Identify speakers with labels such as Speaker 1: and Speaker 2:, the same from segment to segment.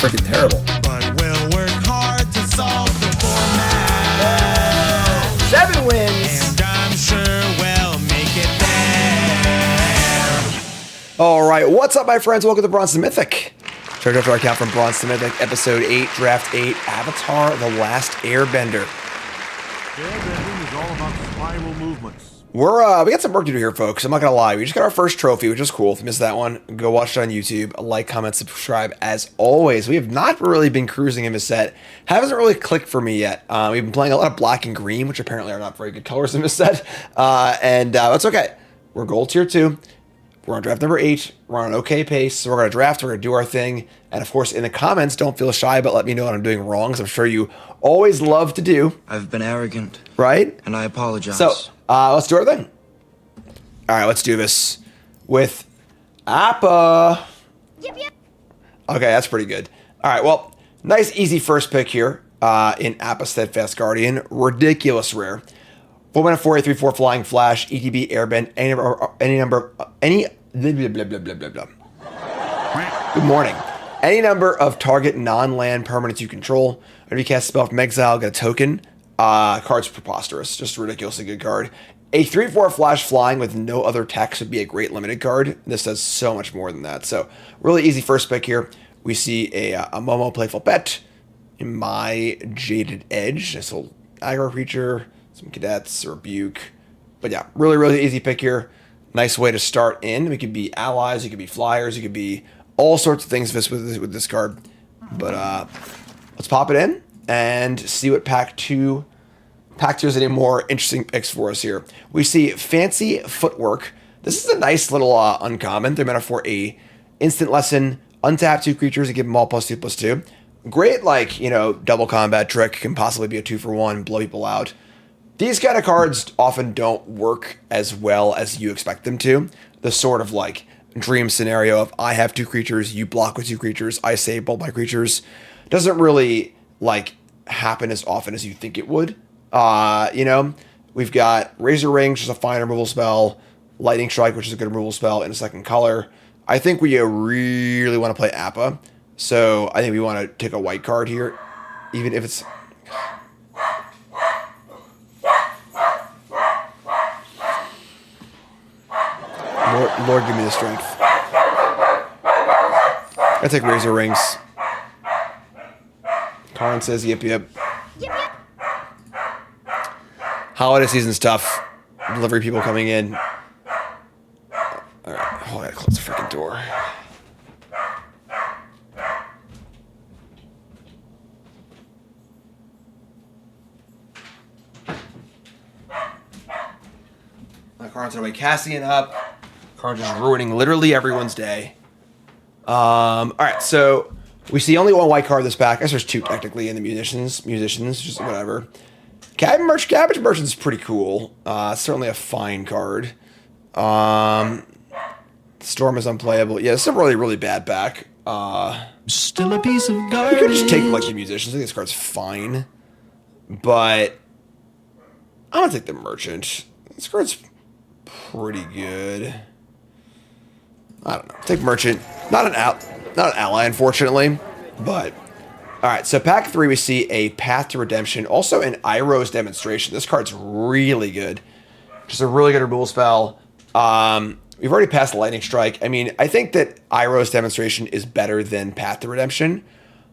Speaker 1: freaking terrible.
Speaker 2: But we'll work hard to solve the format.
Speaker 1: 7 wins.
Speaker 2: And I'm sure we'll make it there.
Speaker 1: All right, what's up, my friends? Welcome to Bronze to Mythic. Check out our account from Bronze to Mythic, Episode 8, Draft 8, Avatar: The Last Airbender.
Speaker 3: Airbending is all about spiral movements.
Speaker 1: We got some work to do here, folks. I'm not gonna lie. We just got our first trophy, which is cool. If you missed that one, go watch it on YouTube. Like, comment, subscribe. As always, we have not really been cruising in this set. Hasn't really clicked for me yet. We've been playing a lot of black and green, which apparently are not very good colors in this set. That's okay. We're gold tier 2. We're on draft number 8. We're on an okay pace. So we're gonna draft. We're gonna do our thing. And of course, in the comments, don't feel shy, but let me know what I'm doing wrong, because I'm sure you always love to do.
Speaker 4: I've been arrogant.
Speaker 1: Right?
Speaker 4: And I apologize.
Speaker 1: So, let's do our thing. All right, let's do this with Appa.
Speaker 5: Yep.
Speaker 1: Okay, that's pretty good. All right, well, nice, easy first pick here in Appa Steadfast Guardian. Ridiculous rare. 4-mana 4/8/3/4 Flying Flash, ETB, Airbend, any number, blah, blah, blah, blah, blah, blah. Good morning. Any number of target non-land permanents you control. Whenever you cast a spell from exile, get a token. Card's preposterous. Just a ridiculously good card. A 3/4 Flash Flying with no other text would be a great limited card. This does so much more than that. So, really easy first pick here. We see a Momo Playful Pet. In my Jaded Edge. This little aggro creature. Some cadets, Rebuke. But yeah, really, really easy pick here. Nice way to start in. We could be allies, you could be flyers, you could be all sorts of things with this card. But let's pop it in and see what Pack 2 has any more interesting picks for us here. We see Fancy Footwork. This is a nice little uncommon. 3 mana for a instant lesson. Untap 2 creatures and give them all +2/+2. Great, double combat trick. Can possibly be a 2-for-1, blow people out. These kind of cards often don't work as well as you expect them to. The sort of dream scenario of I have 2 creatures, you block with 2 creatures, I save both my creatures doesn't really happen as often as you think it would. We've got Razor Ring, which is a fine removal spell, Lightning Strike, which is a good removal spell in a second color. I think we really want to play Appa, so I think we want to take a white card here, even if it's. Lord, give me the strength. I take Razor Rings. Karn says, yep. Holiday season's tough. Delivery people coming in. Alright, I gotta close the freaking door. Karn's gonna wake Cassian up. Karn's just ruining literally everyone's day. Alright, so we see only one white card in this pack. I guess there's 2 technically in the musicians, just whatever. Cabbage Merchant's pretty cool. Certainly a fine card. Storm is unplayable. Yeah, it's a really, really bad pack.
Speaker 2: Still a piece of garbage.
Speaker 1: You could just take the musicians. I think this card's fine. But I'm gonna take the Merchant. This card's pretty good. I don't know. Take Merchant. Not an ally, unfortunately. But all right. So pack 3, we see a Path to Redemption. Also an Iroh's Demonstration. This card's really good. Just a really good removal spell. We've already passed Lightning Strike. I mean, I think that Iroh's Demonstration is better than Path to Redemption.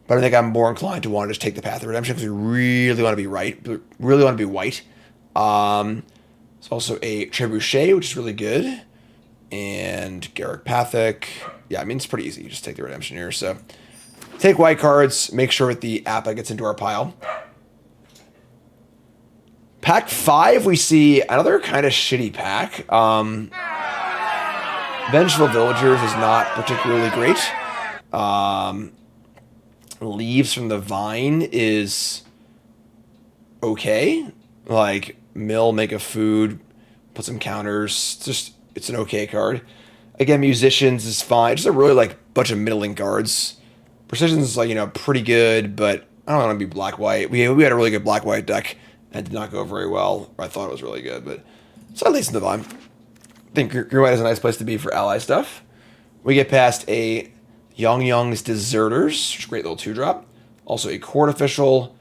Speaker 1: But I think I'm more inclined to want to just take the Path to Redemption because we really want to be right. Really want to be white. It's also a Trebuchet, which is really good. And Garrick Pathic. Yeah, I mean, it's pretty easy. You just take the Redemption here. So take white cards. Make sure that the Appa gets into our pile. Pack 5, we see another kind of shitty pack. Vengeful Villagers is not particularly great. Leaves from the Vine is okay. Mill, make a food, put some counters. It's an okay card. Again, Musicians is fine. Just a really bunch of middling cards. Precision's pretty good, but I don't want to be black-white. We had a really good black-white deck. That did not go very well. I thought it was really good, but it's at least in the vibe. I think green-white is a nice place to be for ally stuff. We get past a Young's Deserters, which is a great little 2-drop. Also a Court Official.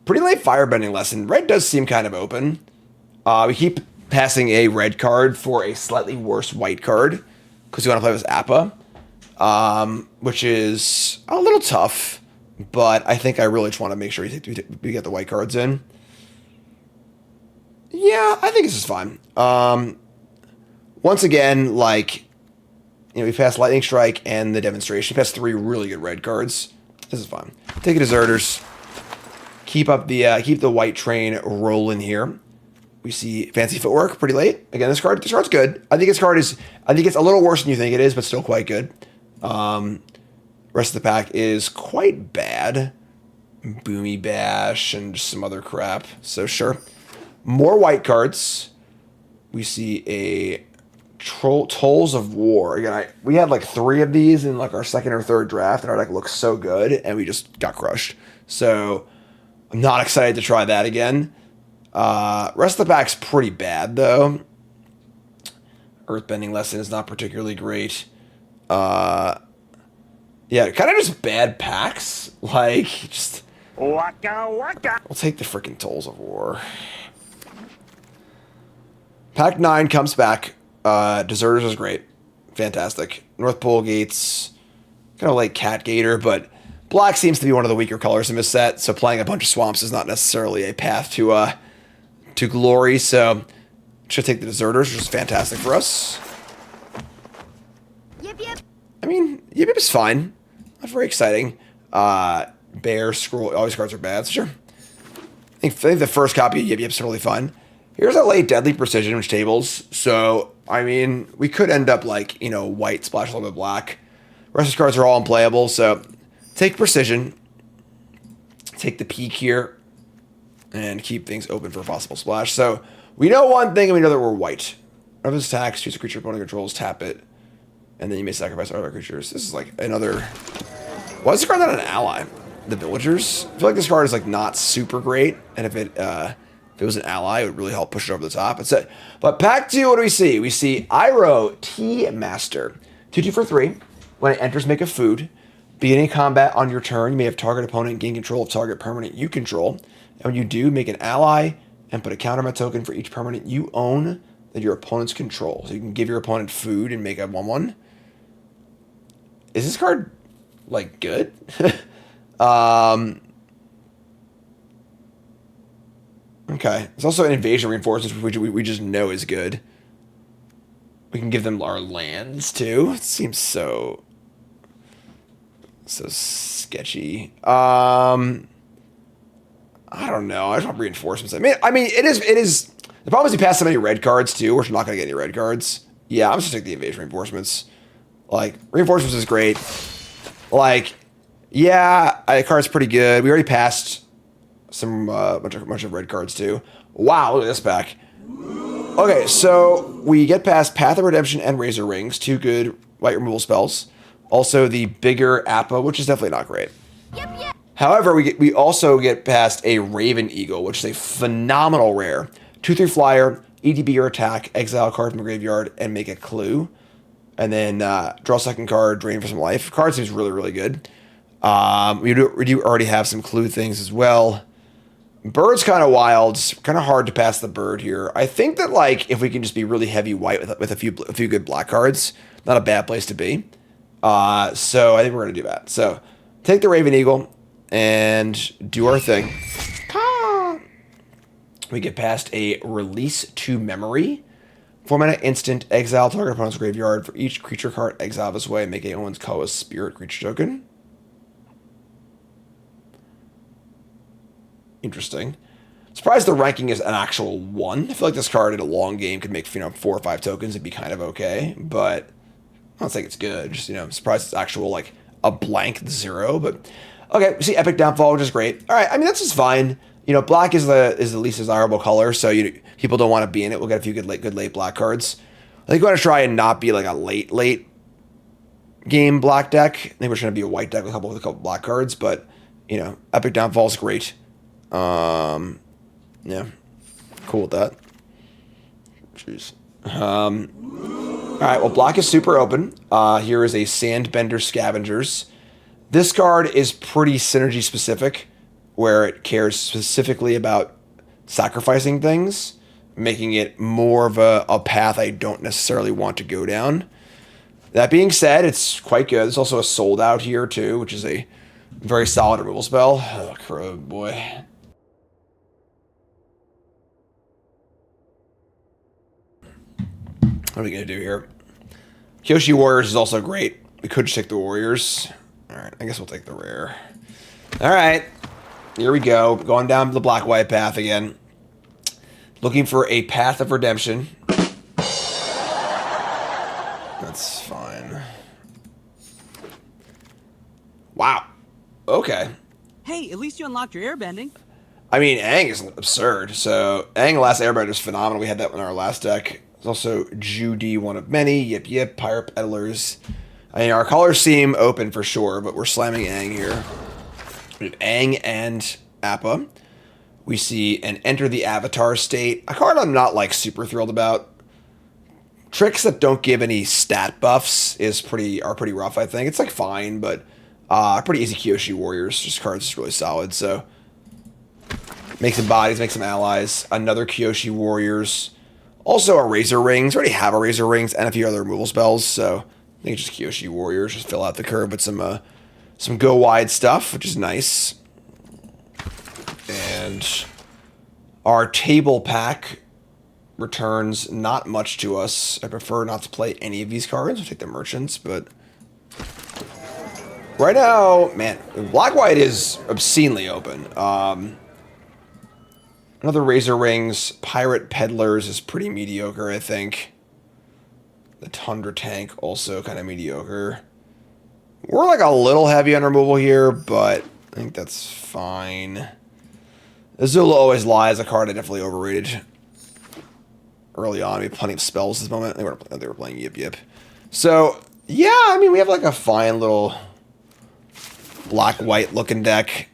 Speaker 1: Pretty late Firebending Lesson. Red does seem kind of open. We keep passing a red card for a slightly worse white card because we want to play with APA, which is a little tough, but I think I really just want to make sure we get the white cards in. Yeah, I think this is fine. Once again, like, we passed Lightning Strike and the Demonstration. We passed 3 really good red cards. This is fine. Take a Deserters. Keep the white train rolling here. We see Fancy Footwork pretty late. Again, this card's good. I think it's a little worse than you think it is, but still quite good. Rest of the pack is quite bad. Boomy Bash and just some other crap. So sure. More white cards. We see a Tolls of War. Again, we had like 3 of these in like our second or third draft, and our deck looks so good, and we just got crushed. So I'm not excited to try that again. Rest of the pack's pretty bad though. Earthbending Lesson is not particularly great. Yeah, kind of just bad packs. Like, just
Speaker 4: Waka waka.
Speaker 1: We'll take the freaking Tolls of War. Pack 9 comes back. Deserters is great. Fantastic. North Pole Gates. Kind of like Cat Gator, but black seems to be one of the weaker colors in this set, so playing a bunch of swamps is not necessarily a path to glory, so should take the Deserters, which is fantastic for us.
Speaker 5: Yip yip.
Speaker 1: I mean, Yip Yip is fine. Not very exciting. Bear, Scroll, all these cards are bad, sure. I think the first copy of Yip Yip's really fun. Here's a late Deadly Precision, which tables. So, I mean, we could end up like, white, splash a little bit black. The rest of the cards are all unplayable, so take Precision. Take the Peak here. And keep things open for a possible splash. So, we know one thing, and we know that we're white. Whenever this attacks, choose a creature opponent controls, tap it. And then you may sacrifice other creatures. This is like another... Why is this card not an ally? The Villagers? I feel like this card is like not super great. And if it was an ally, it would really help push it over the top. That's it. But pack 2, what do we see? We see Iroh Tea Master. 2/2 for 3. When it enters, make a food. Beginning combat on your turn, you may have target opponent gain control of target permanent you control. And when you do, make an ally and put a countermat token for each permanent you own that your opponents control. So you can give your opponent food and make a 1/1. Is this card, like, good? Okay. There's also an Invasion Reinforcements, which we just know is good. We can give them our lands, too. It seems so sketchy. I don't know. I just want reinforcements. I mean, it is. The problem is you pass so many red cards too. We're not gonna get any red cards. Yeah, I'm just gonna take the Invasion Reinforcements. Like, reinforcements is great. Like, yeah, the card's pretty good. We already passed some bunch of red cards too. Wow, look at this pack. Okay, so we get past Path of Redemption and Razor Rings, 2 good white removal spells. Also the bigger Appa, which is definitely not great.
Speaker 5: Yep yep.
Speaker 1: However, we also get past a Raven Eagle, which is a phenomenal rare. 2/3 flyer, EDB your attack, exile a card from the graveyard, and make a clue. And then draw a second card, drain for some life. Card seems really, really good. We do already have some clue things as well. Bird's kind of wild. Kind of hard to pass the bird here. I think that, like, if we can just be really heavy white with a few good black cards, not a bad place to be. So I think we're going to do that. So take the Raven Eagle and do our thing. We get past a Release to Memory. 4-mana instant, exile target opponent's graveyard. For each creature card exile this way, make a Owen's Koa Spirit creature token. Interesting. Surprised the ranking is an actual 1. I feel like this card in a long game could make 4 or 5 tokens and be kind of okay, but I don't think it's good. Just, I'm surprised it's actual, like, a blank 0, but okay, we see Epic Downfall, which is great. All right, I mean, that's just fine. Black is the least desirable color, so people don't want to be in it. We'll get a few good late black cards. I think we want to try and not be like a late game black deck. I think we're trying to be a white deck with a couple black cards, but Epic Downfall is great. Yeah, cool with that. Jeez. All right, well, block is super open. Here is a Sandbender Scavengers. This card is pretty synergy specific, where it cares specifically about sacrificing things, making it more of a path I don't necessarily want to go down. That being said, it's quite good. There's also a Sold Out here, too, which is a very solid removal spell. Oh, crow boy. What are we going to do here? Kyoshi Warriors is also great. We could just take the Warriors. Alright, I guess we'll take the rare. Alright, here we go. Going down the black-white path again. Looking for a path of redemption. That's fine. Wow. Okay.
Speaker 5: Hey, at least you unlocked your airbending.
Speaker 1: I mean, Aang is absurd. So, Aang Last Airbender is phenomenal. We had that in our last deck. There's also Judy, one of many. Yip Yip, Pirate Peddlers. I mean, our colors seem open for sure, but we're slamming Aang here. We have Aang and Appa. We see an Enter the Avatar state. A card I'm not, like, super thrilled about. Tricks that don't give any stat buffs are pretty rough, I think. It's, like, fine, but pretty easy Kyoshi Warriors. Just cards is really solid, so... Make some bodies, make some allies. Another Kyoshi Warriors. Also a Razor Rings. We already have a Razor Rings and a few other removal spells, so I think it's just Kyoshi Warriors. Just fill out the curve with some go wide stuff, which is nice. And our table pack returns not much to us. I prefer not to play any of these cards. I'll take the merchants, but right now, man, black white is obscenely open. Another Razor Rings. Pirate Peddlers is pretty mediocre, I think. The Tundra Tank, also kind of mediocre. We're like a little heavy on removal here, but I think that's fine. Azula Always Lies, a card I definitely overrated early on. We had plenty of spells this moment. They were playing Yip Yip. So, yeah, I mean, we have like a fine little black-white looking deck.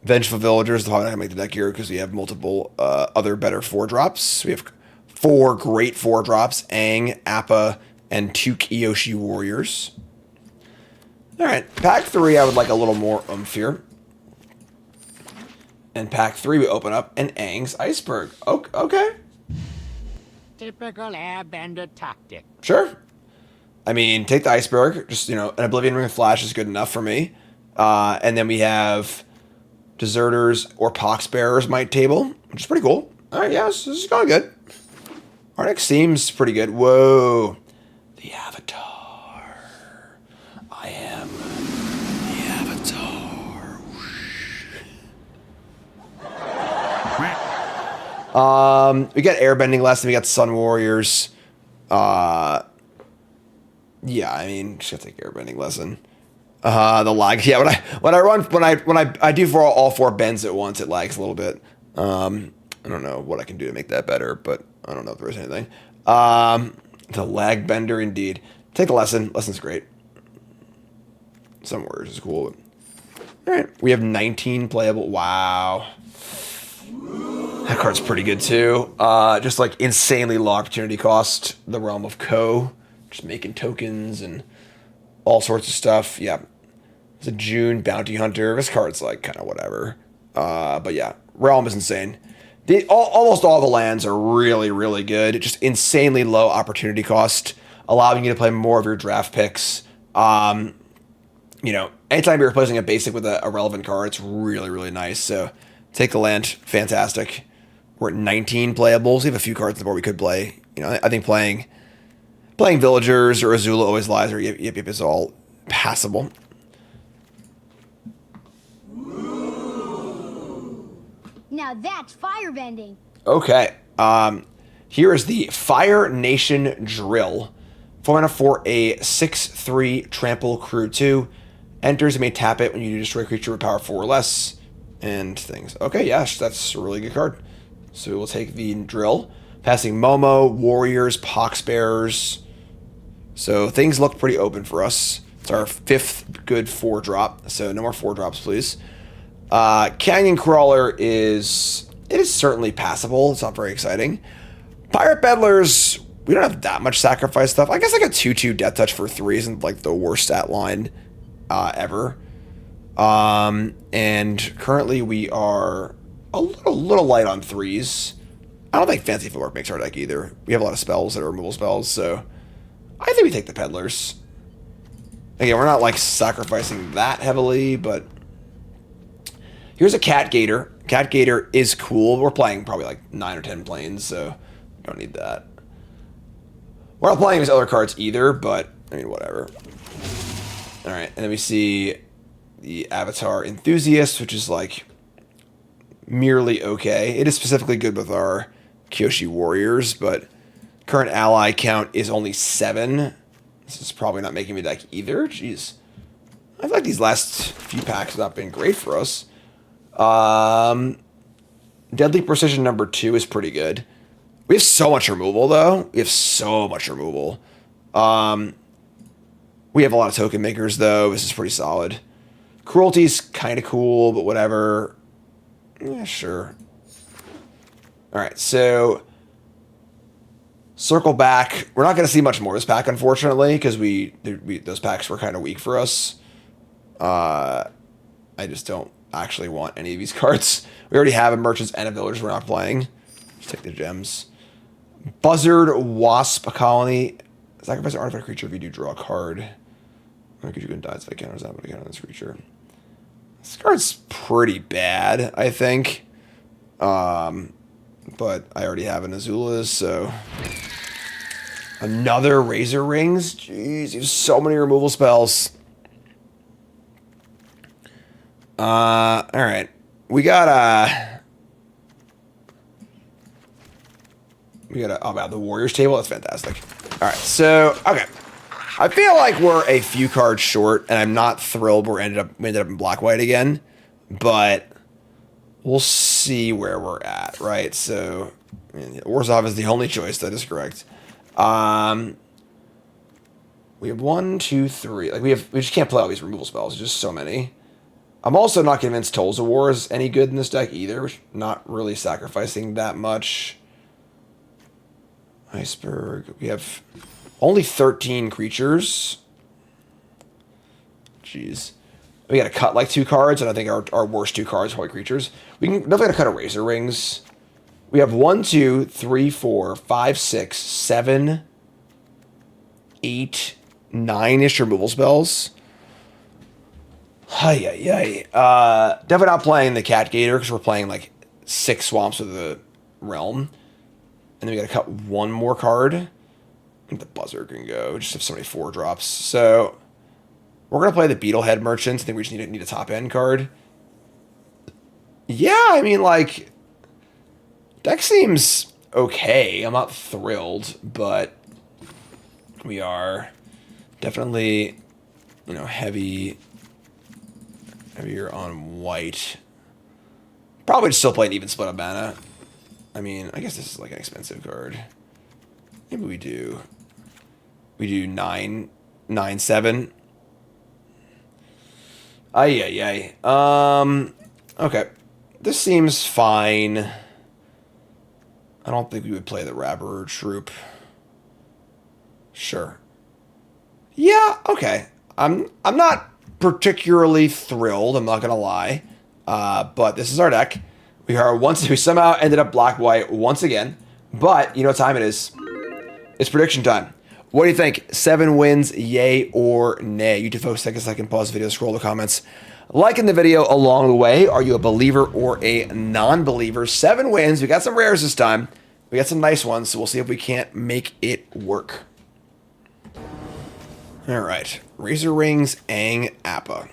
Speaker 1: Vengeful Villagers, probably not going to make the deck here because we have multiple other better 4-drops. We have 4 great 4-drops, Aang, Appa, and 2 Kyoshi Warriors. Alright, pack 3 I would like a little more oomph here. And pack 3 we open up an Aang's Iceberg. Okay.
Speaker 4: Typical airbender tactic.
Speaker 1: Sure. I mean, take the Iceberg. Just, an Oblivion Ring of Flash is good enough for me. And then we have Deserters or Poxbearers Might table, which is pretty cool. Alright, yeah, this is going good. Our next seems pretty good. Whoa. The Avatar. I am the Avatar. We got Airbending Lesson, we got Sun Warriors. Yeah, I mean, just gotta take Airbending Lesson. The lag. Yeah, when I do for all 4 bends at once, it lags a little bit. I don't know what I can do to make that better, but I don't know if there is anything. The lag bender, indeed. Take the lesson. Lesson's great. Some words is cool. All right, we have 19 playable. Wow, that card's pretty good too. Just like insanely low opportunity cost. The Realm of Ko, just making tokens and all sorts of stuff. Yeah. It's a June Bounty Hunter. This card's like kind of whatever. But yeah, Realm is insane. Almost all the lands are really, really good. Just insanely low opportunity cost, allowing you to play more of your draft picks. Anytime you're replacing a basic with a relevant card, it's really, really nice. So take the land. Fantastic. We're at 19 playables. We have a few cards on the board we could play. I think playing Villagers or Azula Always Lies or Yip Yip is all passable.
Speaker 6: Now that's firebending.
Speaker 1: Okay. Here is the Fire Nation Drill. 4 mana for a 6/3 Trample Crew 2. Enters and may tap it when you destroy a creature with power 4 or less. And things. Okay, yes, that's a really good card. So we'll take the Drill. Passing Momo, Warriors, Poxbearers. So things look pretty open for us. It's our 5th good 4-drop. So no more 4-drops, please. Canyon Crawler is certainly passable. It's not very exciting. Pirate Peddlers, we don't have that much sacrifice stuff. I guess like a 2/2 Death Touch for 3 isn't like the worst stat line ever. And currently we are a little light on 3s. I don't think Fancy Footwork makes our deck either. We have a lot of spells that are removal spells, so I think we take the Peddlers. Again, we're not like sacrificing that heavily, but here's a Cat Gator. Cat Gator is cool. We're playing probably like 9 or 10 planes, so we don't need that. We're not playing these other cards either, but I mean, whatever. All right, and then we see the Avatar Enthusiast, which is like merely okay. It is specifically good with our Kyoshi Warriors, but current ally count is only 7. This is probably not making me deck either. Jeez. I feel like these last few packs have not been great for us. Deadly Precision number 2 is pretty good. We have so much removal, though. We have so much removal. We have a lot of token makers, though. This is pretty solid. Cruelty's kind of cool, but whatever. Yeah, sure. All right, so circle back. We're not going to see much more of this pack, unfortunately, because those packs were kind of weak for us. I just don't actually want any of these cards. We already have a Merchants and a Villagers we're not playing. Just take the gems. Buzzard Wasp Colony. Sacrifice an artifact creature if you do draw a card. Or could you can die if I counters that, but I counter this creature. This card's pretty bad, I think. But I already have an Azula's, so... Another Razor Rings? Jeez, you have so many removal spells. Alright. We got oh wow, the Warriors table, that's fantastic. Alright, so okay. I feel like we're a few cards short, and I'm not thrilled we ended up in black-white again, but we'll see where we're at, right? So, I mean, Warzov is the only choice, that is correct. We have 1, 2, 3. Like we just can't play all these removal spells. There's just so many. I'm also not convinced Tolls of War is any good in this deck either. We're not really sacrificing that much. Iceberg. We have only 13 creatures. Jeez. We gotta cut like 2 cards, and I think our worst 2 cards are probably creatures. We can definitely gotta cut a Razor Rings. We have 1, 2, 3, 4, 5, 6, 7, 8, 9-ish removal spells. Definitely not playing the Cat Gator because we're playing like 6 Swamps of the Realm. And then we gotta cut 1 more card. I think the Buzzard can go. Just have so many 4-drops. So we're gonna play the Beetlehead Merchants. I think we just need a top end card. Yeah, I mean, like, deck seems okay. I'm not thrilled, but we are definitely, you know, heavier on white. Probably still play an even split of mana. I mean, I guess this is like an expensive card. Maybe we do 9, 7. Okay. This seems fine. I don't think we would play the Rabber Troop. Sure. Yeah, okay. I'm not particularly thrilled, I'm not gonna lie. But this is our deck. We somehow ended up black-white once again. But you know what time it is. It's prediction time. What do you think? 7 wins, yay or nay? You two folks take a second, pause the video, scroll the comments. Liking the video along the way. Are you a believer or a non-believer? 7 wins. We got some rares this time. We got some nice ones, so we'll see if we can't make it work. Alright. Razor Rings, Aang, Appa.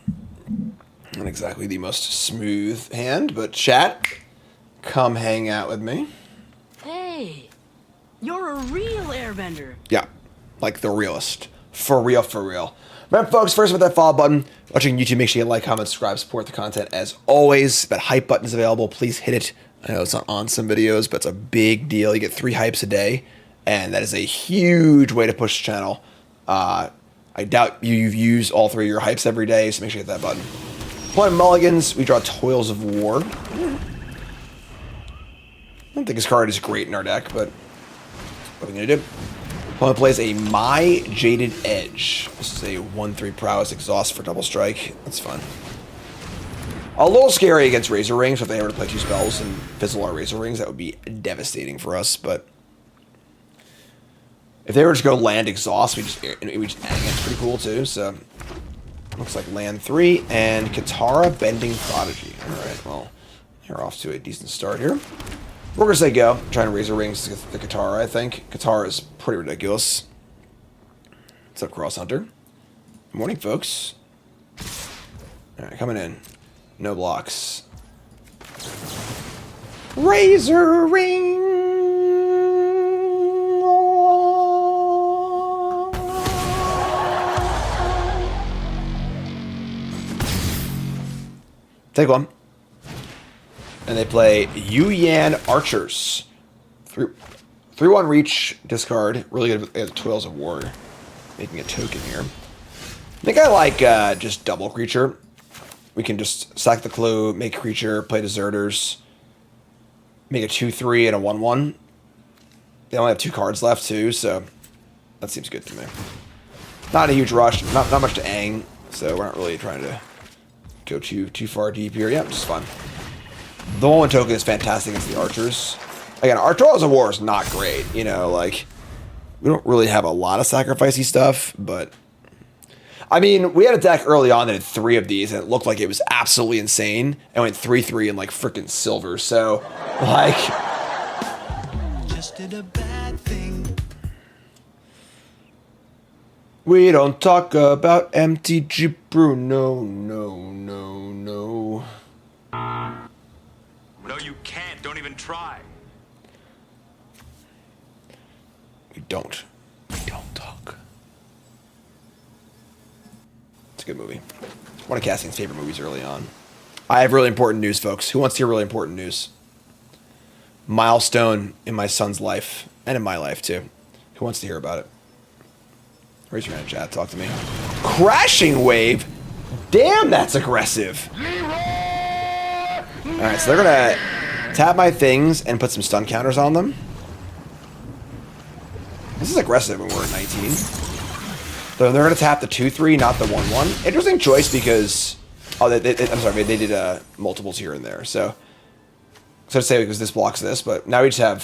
Speaker 1: Not exactly the most smooth hand, but chat, come hang out with me.
Speaker 5: Hey, you're a real airbender.
Speaker 1: Yeah, like the realest. For real, for real. Remember, folks, first with that follow button. Watching YouTube, make sure you like, comment, subscribe, support the content as always. That hype button is available. Please hit it. I know it's not on some videos, but it's a big deal. You get 3 hypes a day, and that is a huge way to push the channel. I doubt you've used all 3 of your hypes every day, so make sure you hit that button. Playing mulligans, we draw Toils of War. I don't think this card is great in our deck, but what are we going to do? Opponent plays a My Jaded Edge. This is a 1/3 prowess exhaust for double strike. That's fun. A little scary against Razor Rings. If they were to play 2 spells and fizzle our Razor Rings, that would be devastating for us. But if they were to go land exhaust, we just add it's pretty cool too. So looks like land 3 and Katara Bending Prodigy. All right, well, you're off to a decent start here. We're gonna say go. Trying to Razor Rings the Katara. I think Katara is pretty ridiculous. What's up, Cross Hunter? Good morning, folks. All right, coming in. No blocks. Razor Ring. Take one. And they play Yu-Yan Archers. 3/1 reach, discard. Really good with Toils of War. Making a token here. I think I like just double creature. We can just sack the clue, make a creature, play deserters, make a 2/3 and a 1/1. They only have 2 cards left too, so that seems good to me. Not a huge rush, not much to ang, so we're not really trying to go too far deep here. Yeah, just fun. The 1/1 token is fantastic against the archers. Again, our Toils of War is not great, you know, like we don't really have a lot of sacrificey stuff, but I mean, we had a deck early on that had 3 of these, and it looked like it was absolutely insane, and went 3/3 in, like, freaking silver, so, like...
Speaker 2: Just did a bad thing.
Speaker 1: We don't talk about MTG Bruno, no.
Speaker 7: No, you can't. Don't even try.
Speaker 1: We don't talk. It's a good movie. One of Cassian's favorite movies early on. I have really important news, folks. Who wants to hear really important news? Milestone in my son's life, and in my life, too. Who wants to hear about it? Raise your hand in chat. Talk to me. Crashing Wave? Damn, that's aggressive. Alright, so they're going to tap my things and put some stun counters on them. This is aggressive when we're at 19. So they're going to tap the 2/3, not the 1/1. Interesting choice because... Oh, I'm sorry, they did multiples here and there. So to say because this blocks this, but now we just have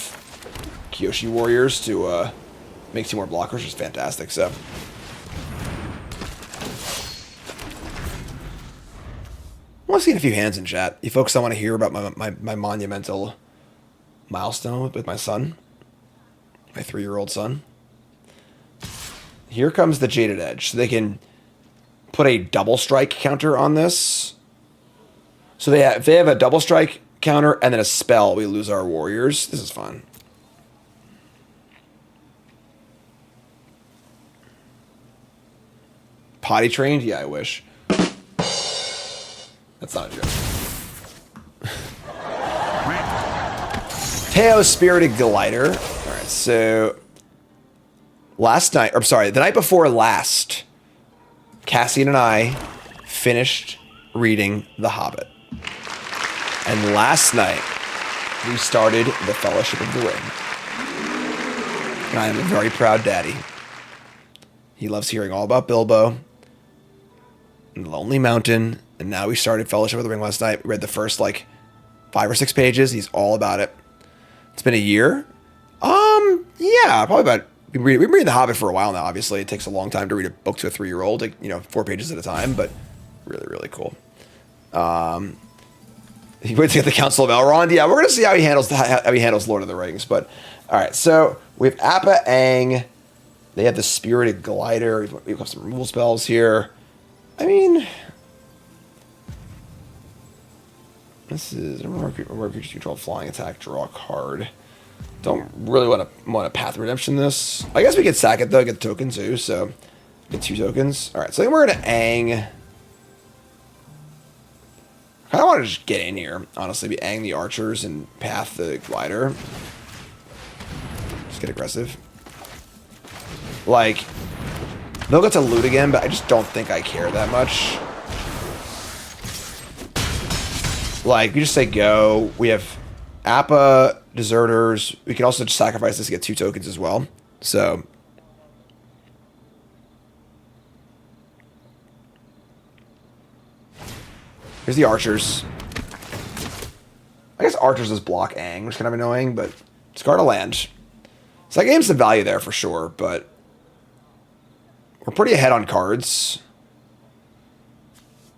Speaker 1: Kyoshi Warriors to make 2 more blockers, which is fantastic. So I want to see a few hands in chat. You folks don't want to hear about my monumental milestone with my son, my 3-year-old son. Here comes the Jaded Edge. So they can put a double strike counter on this. So if they have a double strike counter and then a spell, we lose our warriors. This is fun. Potty trained? Yeah, I wish. That's not a joke. Teo Spirited Glider. Alright, so the night before last, Cassian and I finished reading The Hobbit. And last night, we started The Fellowship of the Ring. And I am a very proud daddy. He loves hearing all about Bilbo and the Lonely Mountain. And now we started Fellowship of the Ring last night. We read the first, 5 or 6 pages. He's all about it. It's been a year. Yeah, probably about... We've been reading The Hobbit for a while now, obviously. It takes a long time to read a book to a 3-year-old, 4 pages at a time, but really, really cool. He went to get the Council of Elrond. Yeah, we're going to see how he handles Lord of the Rings. But, all right, so we have Appa Aang. They have the Spirited Glider. We've got some removal spells here. I mean... This is a more creatures control flying attack, draw a card. Don't really want to Path of Redemption this. I guess we could sack it though, get the token too, so get 2 tokens. Alright, so I think we're gonna Aang. I kinda wanna just get in here, honestly, be Aang the archers and Path the glider. Just get aggressive. They'll get to loot again, but I just don't think I care that much. We just say go. We have Appa, Deserters. We can also just sacrifice this to get 2 tokens as well. So, Here's the archers. I guess archers does block Aang, which is kind of annoying, but discard a land. So that game's some value there for sure, but we're pretty ahead on cards.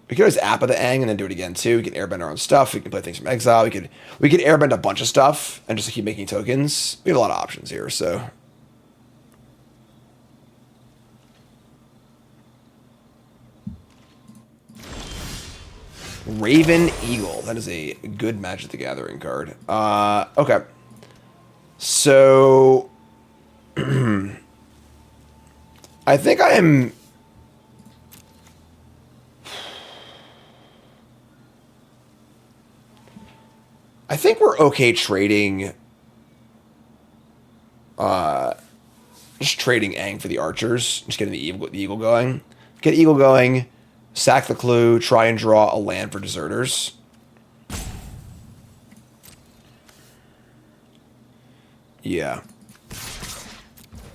Speaker 1: We could always APA the Aang and then do it again too. We can airbend our own stuff. We can play things from exile. We could airbend a bunch of stuff and just keep making tokens. We have a lot of options here, so. Raven Eagle. That is a good Magic the Gathering card. Okay. So I think I am. I think we're okay trading. Just trading Aang for the archers. Just getting the eagle going. Get eagle going. Sack the clue. Try and draw a land for deserters. Yeah.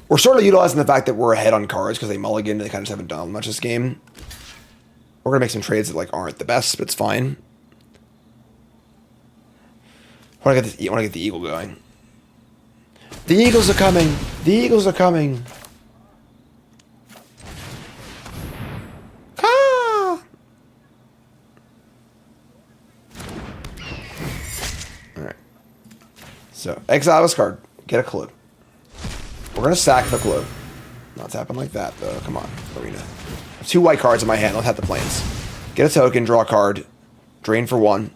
Speaker 1: We're sort of utilizing the fact that we're ahead on cards because they mulligan and they kind of just haven't done much this game. We're gonna make some trades that like aren't the best, but it's fine. I want to get the eagle going. The eagles are coming. The eagles are coming. Ah! All right. So exile this card. Get a clue. We're gonna sack the clue. Not tapping like that though. Come on, Arena. I have 2 white cards in my hand. I'll have the planes. Get a token. Draw a card. Drain for 1.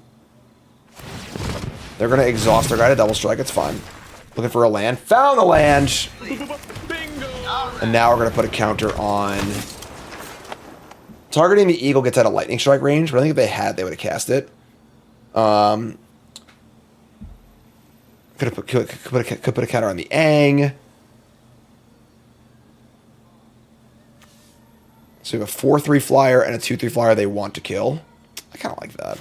Speaker 1: They're going to exhaust their guy to double strike. It's fine. Looking for a land. Found the land! And now we're going to put a counter on. Targeting the eagle gets out of lightning strike range, but I think if they had, they would have cast it. Could put a counter on the Aang. So we have a 4/3 flyer and a 2/3 flyer they want to kill. I kind of like that.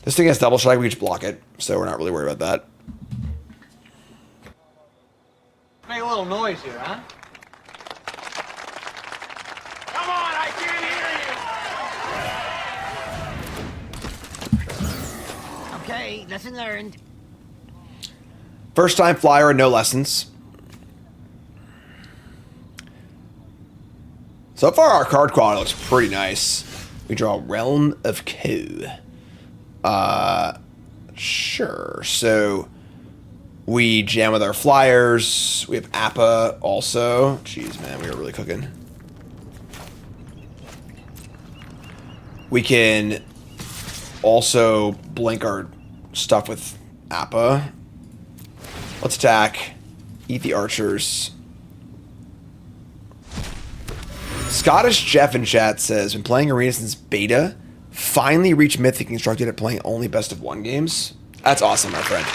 Speaker 1: This thing has double strike, we just block it, so we're not really worried about that.
Speaker 4: Make a little noise here, huh? Come on, I can't hear you! Okay, lesson learned.
Speaker 1: First time flyer and no lessons. So far our card quality looks pretty nice. We draw Realm of Ko. Sure. So we jam with our flyers. We have APA also. Jeez, man, we are really cooking. We can also blink our stuff with APA. Let's attack. Eat the archers. Scottish Jeff in chat says, been playing Arena since beta. Finally reached Mythic instructed at playing only best of 1 games. That's awesome, my friend.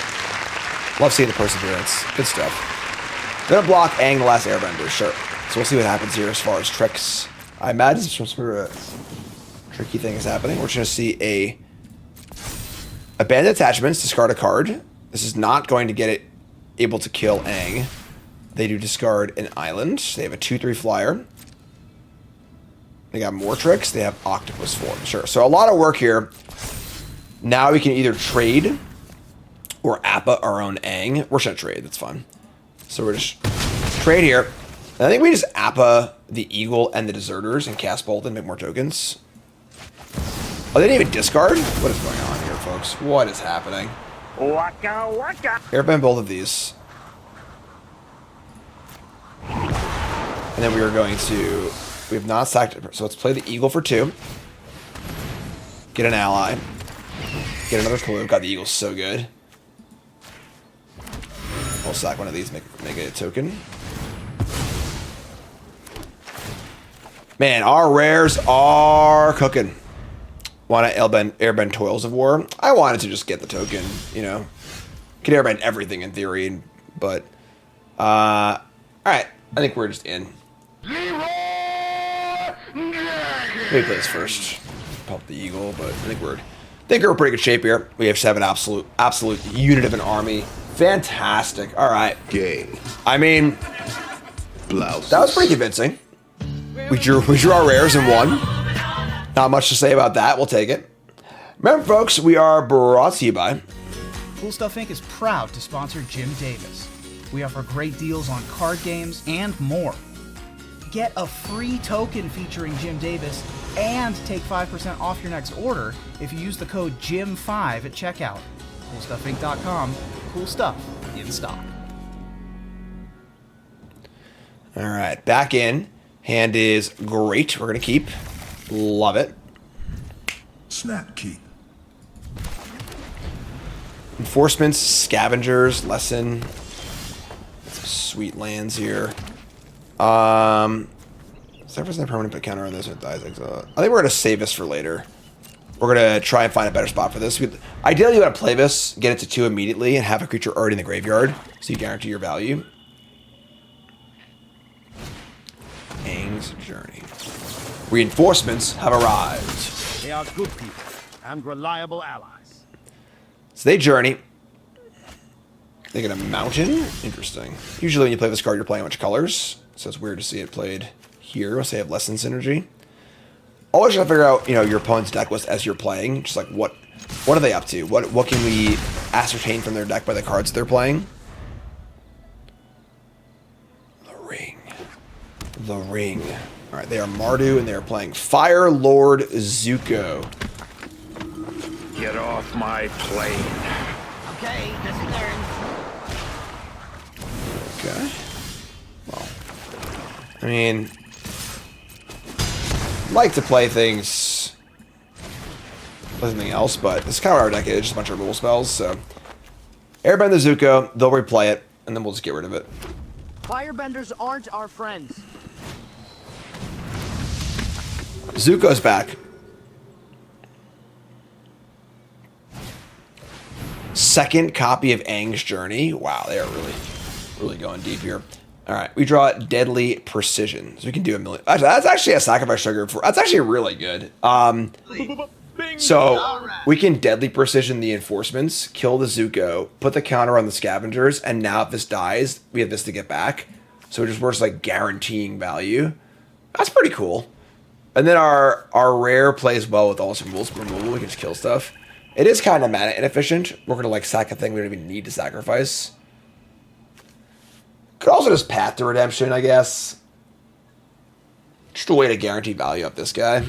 Speaker 1: Love seeing the perseverance. Good stuff. Gonna block Aang the Last Airbender, sure. So we'll see what happens here as far as tricks. I imagine some sort of tricky thing is happening. We're just gonna see a abandoned attachments, discard a card. This is not going to get it able to kill Aang. They do discard an island. They have a 2/3 flyer. They got more tricks. They have octopus form. Sure. So a lot of work here. Now we can either trade or APA our own Aang. We're just going to trade. That's fine. So we're just trade here. And I think we just APA the eagle and the deserters and cast both and make more tokens. Oh, they didn't even discard? What is going on here, folks? What is happening?
Speaker 4: Waka waka.
Speaker 1: Airbend both of these. And then we are going to... We have not sacked it, so let's play the eagle for 2. Get an ally. Get another clue. God, the eagle's so good. We'll sack one of these, make it a token. Man, our rares are cooking. Want to airbend Toils of War? I wanted to just get the token, you know. Could airbend everything in theory, but... Alright, I think we're just in. Maybe play this first. Pump the eagle, but I think we're in pretty good shape here. We have 7 absolute unit of an army. Fantastic. All right.
Speaker 8: Gay.
Speaker 1: I mean,
Speaker 8: Blouses.
Speaker 1: that was pretty convincing. We drew our rares and won. Not much to say about that. We'll take it. Remember, folks, we are brought to you by...
Speaker 8: Cool Stuff Inc. is proud to sponsor Jim Davis. We offer great deals on card games and more. Get a free token featuring Jim Davis and take 5% off your next order if you use the code JIM5 at checkout. CoolStuffInc.com. Cool stuff in stock.
Speaker 1: All right, back in. Hand is great. We're going to keep. Love it.
Speaker 3: Snap keep.
Speaker 1: Enforcements, scavengers, lesson. Some sweet lands here. 7% permanent put counter on this with dies. I think we're going to save this for later. We're going to try and find a better spot for this. Ideally, you want to play this, get it to 2 immediately, and have a creature already in the graveyard, so you guarantee your value. Aang's Journey. Reinforcements have arrived.
Speaker 3: They are good people and reliable allies.
Speaker 1: So they journey. They get a mountain. Interesting. Usually when you play this card, you're playing a bunch of colors. So it's weird to see it played here. Unless they have lesson synergy. Always try to figure out, your opponent's deck list as you're playing. Just like what are they up to? What can we ascertain from their deck by the cards they're playing? The Ring. All right, they are Mardu and they are playing Fire Lord Zuko.
Speaker 7: Get off my plane.
Speaker 4: Okay, lesson learned.
Speaker 1: Okay. Well, I mean, like to play things with something else, but this is kind of our deck is just a bunch of removal spells. So, Airbend the Zuko, they'll replay it, and then we'll just get rid of it.
Speaker 4: Firebenders aren't our friends.
Speaker 1: Zuko's back. Second copy of Aang's Journey. Wow, they are really going deep here. All right, we draw Deadly Precision. So we can do 1 million. That's actually a sacrifice trigger. That's actually really good. So we can Deadly Precision the Enforcements, kill the Zuko, put the counter on the Scavengers, and now if this dies, we have this to get back. So we're just like guaranteeing value. That's pretty cool. And then our rare plays well with all this removal. We can just kill stuff. It is kind of mana inefficient. We're going to like sack a thing we don't even need to sacrifice. Could also just Path to Redemption, I guess. Just a way to guarantee value up this guy.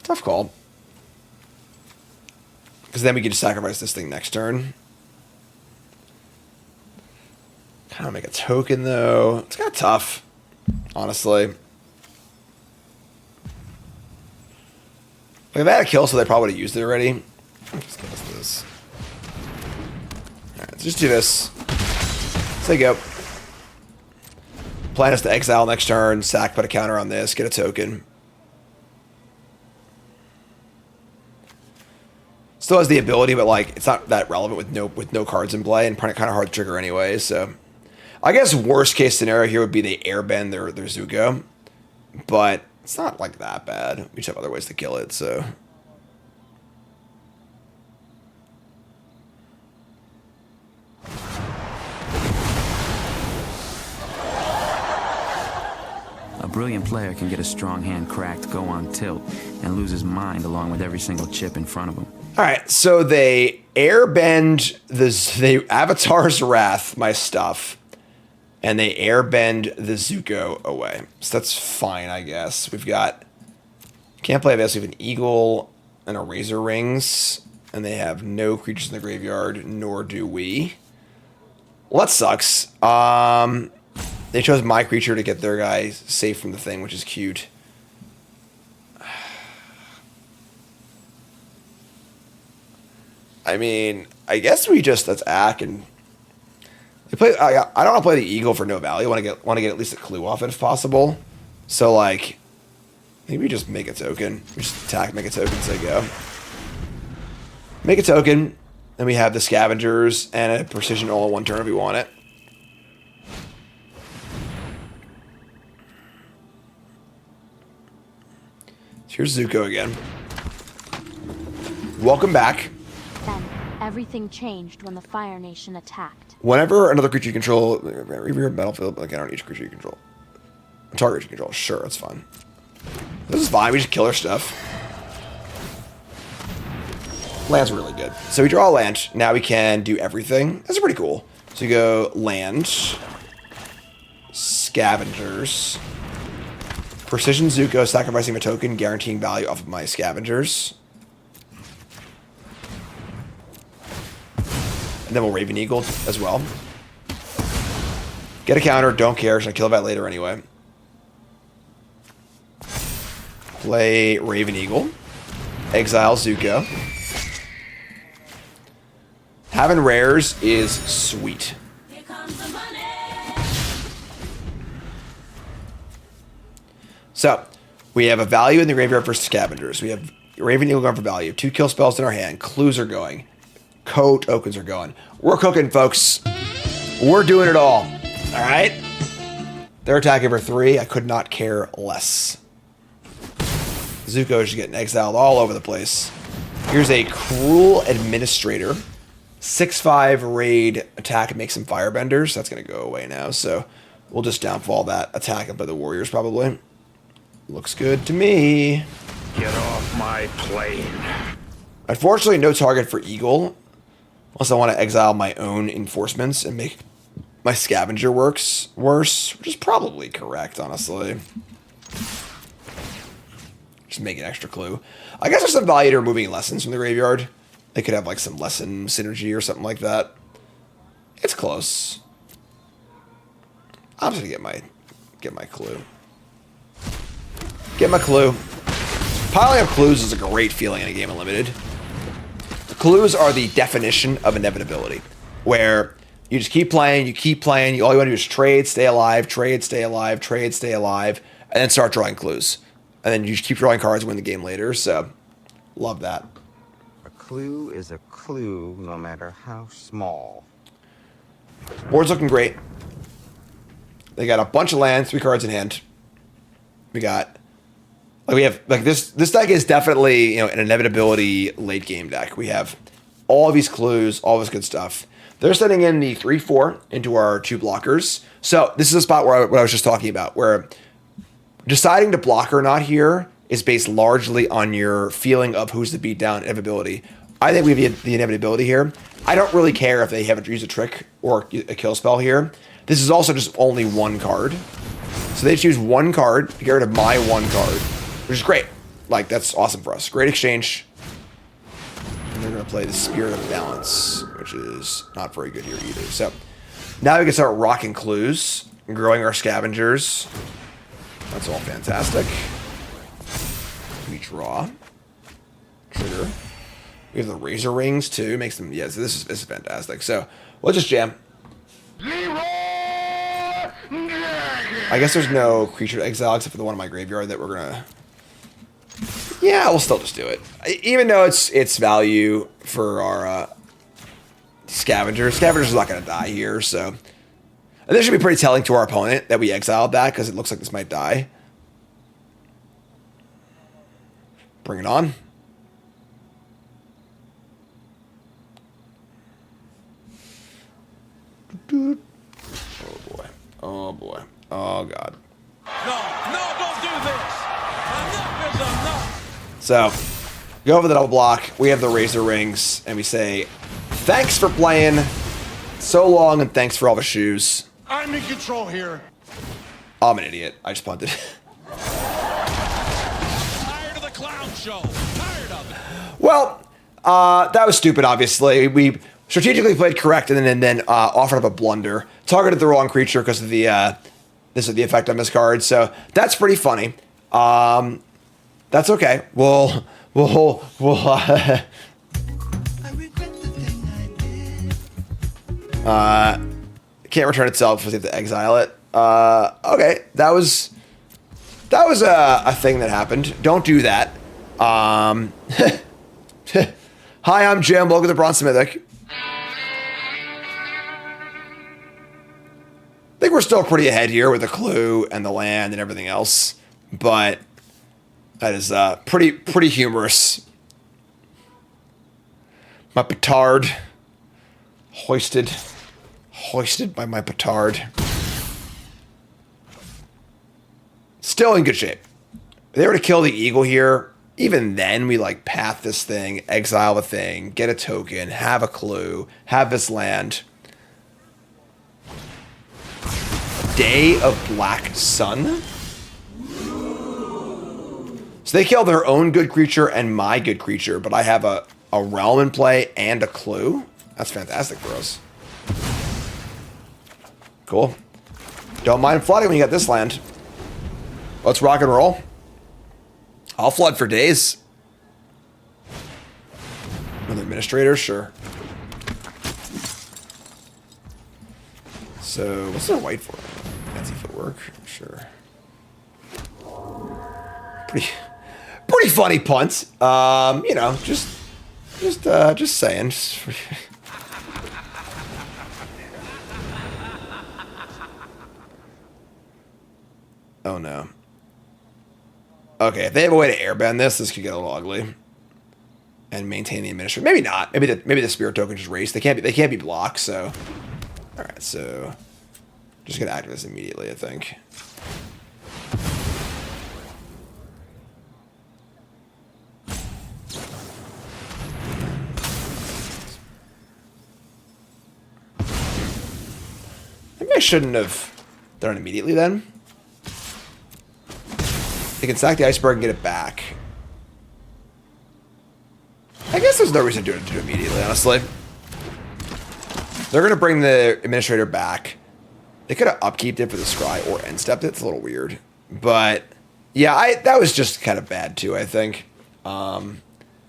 Speaker 1: Tough call. Because then we can just sacrifice this thing next turn. Kind of make a token, though. It's kind of tough, honestly. Like, if they had a kill, so they probably would have used it already. Just give us this. Alright, let's just do this. Let's take go. Plan is to exile next turn, sack, put a counter on this, get a token. Still has the ability, but like it's not that relevant with no cards in play, and kind of hard to trigger anyway. So, I guess worst case scenario here would be they airbend their Zuko, but it's not like that bad. We just have other ways to kill it. So,
Speaker 9: a brilliant player can get a strong hand cracked, go on tilt, and lose his mind along with every single chip in front of him.
Speaker 1: all right, so they airbend the Avatar's Wrath, my stuff, and they airbend the Zuko away. So that's fine, I guess. We've got can't play this. We have an Eagle and a Razor Rings, and they have no creatures in the graveyard, nor do we. Well, that sucks. They chose my creature to get their guy safe from the thing, which is cute. I mean, I guess we just attack and they play. I don't want to play the Eagle for no value. I want to get at least a clue off it if possible. So like, maybe we just make a token. We just attack, make a token, say go. Make a token, and we have the Scavengers and a Precision all in one turn if we want it. Here's Zuko again. Welcome back.
Speaker 10: Then, everything changed when the Fire Nation attacked.
Speaker 1: Whenever another creature you control, reveal battlefield again on each creature you control. Target control. Sure, that's fine. This is fine. We just kill our stuff. Land's really good. So we draw a land. Now we can do everything. That's pretty cool. So you go land, scavengers, precision Zuko, sacrificing a token, guaranteeing value off of my scavengers. And then we'll Raven Eagle as well. Get a counter, don't care, should I kill that later anyway. Play Raven Eagle. Exile Zuko. Having rares is sweet.
Speaker 5: Here comes the money.
Speaker 1: So, we have a value in the graveyard for scavengers. We have Raven Eagle going for value. 2 kill spells in our hand. Clues are going. Code tokens are going. We're cooking, folks. We're doing it all. Alright? They're attacking for 3. I could not care less. Zuko is getting exiled all over the place. Here's a Cruel Administrator. 6/5 raid attack and make some firebenders. That's going to go away now, so we'll just downfall that attack up by the warriors probably. Looks good to me.
Speaker 7: Get off my plane.
Speaker 1: Unfortunately, no target for Eagle. Unless I want to exile my own enforcements and make my scavenger works worse, which is probably correct, honestly. Just make an extra clue. I guess there's some value to removing lessons from the graveyard. They could have like some lesson synergy or something like that. It's close. I'm just gonna get my clue. Get my clue. Piling up clues is a great feeling in a game of Limited. Clues are the definition of inevitability, where you just keep playing, all you want to do is trade, stay alive, trade, stay alive, trade, stay alive, and then start drawing clues. And then you just keep drawing cards, win the game later, so love that.
Speaker 11: A clue is a clue, no matter how small.
Speaker 1: Board's looking great. They got a bunch of lands, 3 cards in hand. We got... we have like this deck is definitely, an inevitability late game deck. We have all of these clues, all this good stuff. They're sending in the 3/4 into our 2 blockers. So this is a spot where what I was just talking about, where deciding to block or not here is based largely on your feeling of who's the beatdown inevitability. I think we have the inevitability here. I don't really care if they haven't used a trick or a kill spell here. This is also just only 1 card. So they choose 1 card to get rid of my 1 card, which is great. Like, that's awesome for us. Great exchange. And they're going to play the Spirit of Balance, which is not very good here either. So now we can start rocking clues and growing our scavengers. That's all fantastic. We draw. Trigger. We have the Razor Rings too. Makes them, yeah, so this is fantastic. So we'll just jam. I guess there's no creature to exile except for the one in my graveyard that we're gonna... Yeah, we'll still just do it. Even though it's value for our Scavenger. Scavenger's not gonna die here, so... And this should be pretty telling to our opponent that we exiled that, because it looks like this might die. Bring it on. Oh boy. Oh boy. Oh god.
Speaker 2: No, don't do this. Enough is enough.
Speaker 1: So, go over the double block. We have the Razor Rings, and we say, thanks for playing so long, and thanks for all the shoes.
Speaker 3: I'm in control here.
Speaker 1: I'm an idiot. I just punted.
Speaker 2: Tired of the clown show. Tired of it.
Speaker 1: Well, that was stupid, obviously. We strategically played correct and then offered up a blunder. Targeted the wrong creature because of the this is the effect on this card. So that's pretty funny. That's okay. We'll can't return itself because you have to exile it. Okay, that was a thing that happened. Don't do that. Hi, I'm Jim. Welcome to Bronze Mythic. I think we're still pretty ahead here with the clue and the land and everything else, but that is pretty humorous. My petard hoisted by my petard. still in good shape. If they were to kill the eagle here, even then we like path this thing, exile the thing, get a token, have a clue, have this land. Day of Black Sun. So they kill their own good creature and my good creature, but I have a realm in play and a clue. That's fantastic for us. Cool. Don't mind flooding when you got this land. Let's rock and roll. I'll flood for days. Another administrator, sure. So, what's their white for? Fancy footwork, sure. Pretty funny punt. You know, just saying. Oh no. Okay, if they have a way to airbend this could get a little ugly. And maintain the administrator. Maybe not. Maybe the spirit token just race. They can't be blocked. So, all right. So, just gonna activate this immediately. I think. Maybe I shouldn't have done it immediately then. They can sack the iceberg and get it back. I guess there's no reason to do it immediately, honestly. They're going to bring the administrator back. They could have upkeeped it for the scry or end stepped it. It's a little weird. But, yeah, that was just kind of bad, too, I think.
Speaker 12: Oh,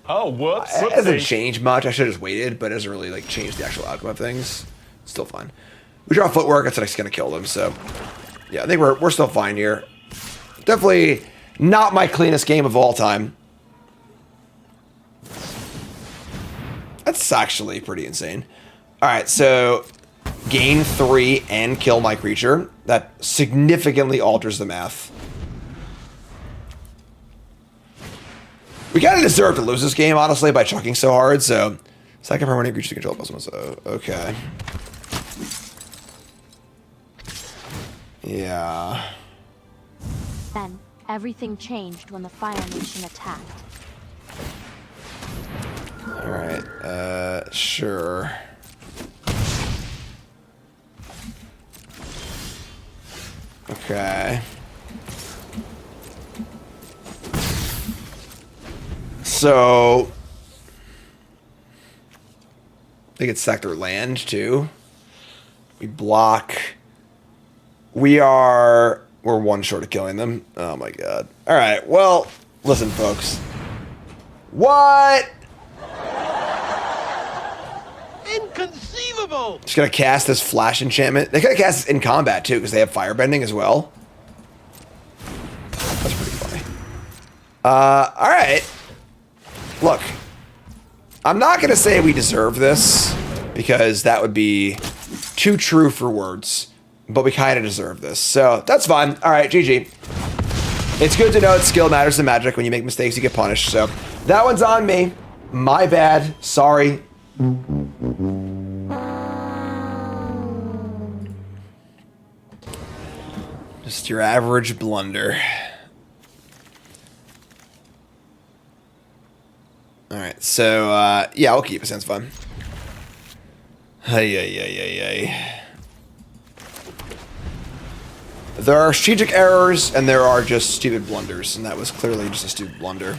Speaker 12: whoops.
Speaker 1: It doesn't change much. I should have just waited, but it doesn't really, like, change the actual outcome of things. It's still fine. We draw footwork. That's what's going to kill them, so... Yeah, I think we're still fine here. Definitely not my cleanest game of all time. That's actually pretty insane. All right, so gain 3 and kill my creature. That significantly alters the math. We kind of deserve to lose this game, honestly, by chucking so hard. So, second permanent creature to control plus 1. So, okay. Yeah.
Speaker 10: Then, everything changed when the Fire Nation attacked.
Speaker 1: Alright, sure. Okay. So... they get sack their land, too. We block... We're one short of killing them. Oh my god. Alright, well, listen, folks. What?
Speaker 4: Inconceivable!
Speaker 1: Just gonna cast this flash enchantment. They could have cast this in combat, too, because they have firebending as well. That's pretty funny. Alright. Look. I'm not gonna say we deserve this, because that would be too true for words. But we kind of deserve this. So, that's fine. All right, GG. It's good to know that skill matters in Magic. When you make mistakes, you get punished. So, that one's on me. My bad. Sorry. Just your average blunder. All right, so, yeah, I'll keep it. Sounds fun. Hey. There are strategic errors, and there are just stupid blunders, and that was clearly just a stupid blunder.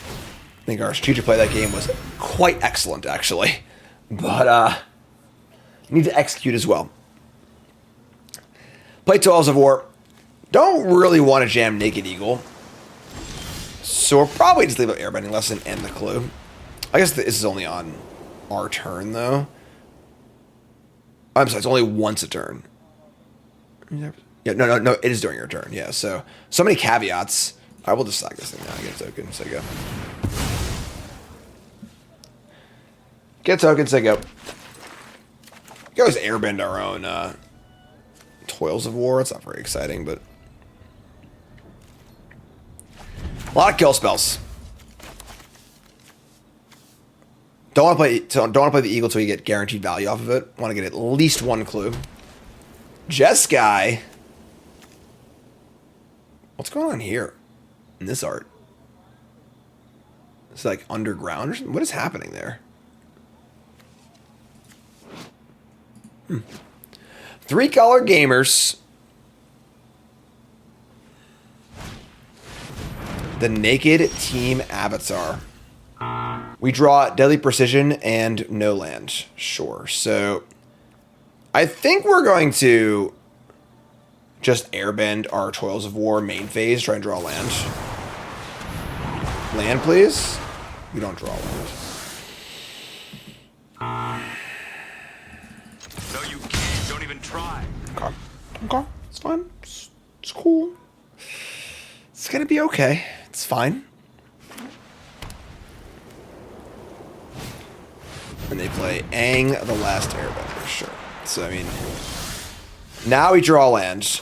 Speaker 1: I think our strategic play of that game was quite excellent, actually. But, need to execute as well. Play 12s of War. Don't really want to jam Naked Eagle. So we'll probably just leave out Airbending Lesson and the clue. I guess this is only on our turn, though. I'm sorry, it's only once a turn. Yeah, no, it is during your turn. Yeah, so many caveats. I will just sack this thing now. I get a token, so go. Get a token, so go. We can always airbend our own Toils of War. It's not very exciting, but a lot of kill spells. Don't want to play the Eagle till you get guaranteed value off of it. Want to get at least one clue. Jeskai. What's going on here in this art? It's like underground or something? What is happening there? 3-color gamers. The Naked Team Avatar. We draw Deadly Precision and no land. Sure. So I think we're going to just airbend our Toils of War main phase, try and draw land. Land, please. We don't draw land.
Speaker 7: No, you can't. Don't even try.
Speaker 1: Okay. Okay. It's fine. It's cool. It's gonna be okay. It's fine. And they play Aang the Last Airbender. Sure. So, I mean, now we draw land.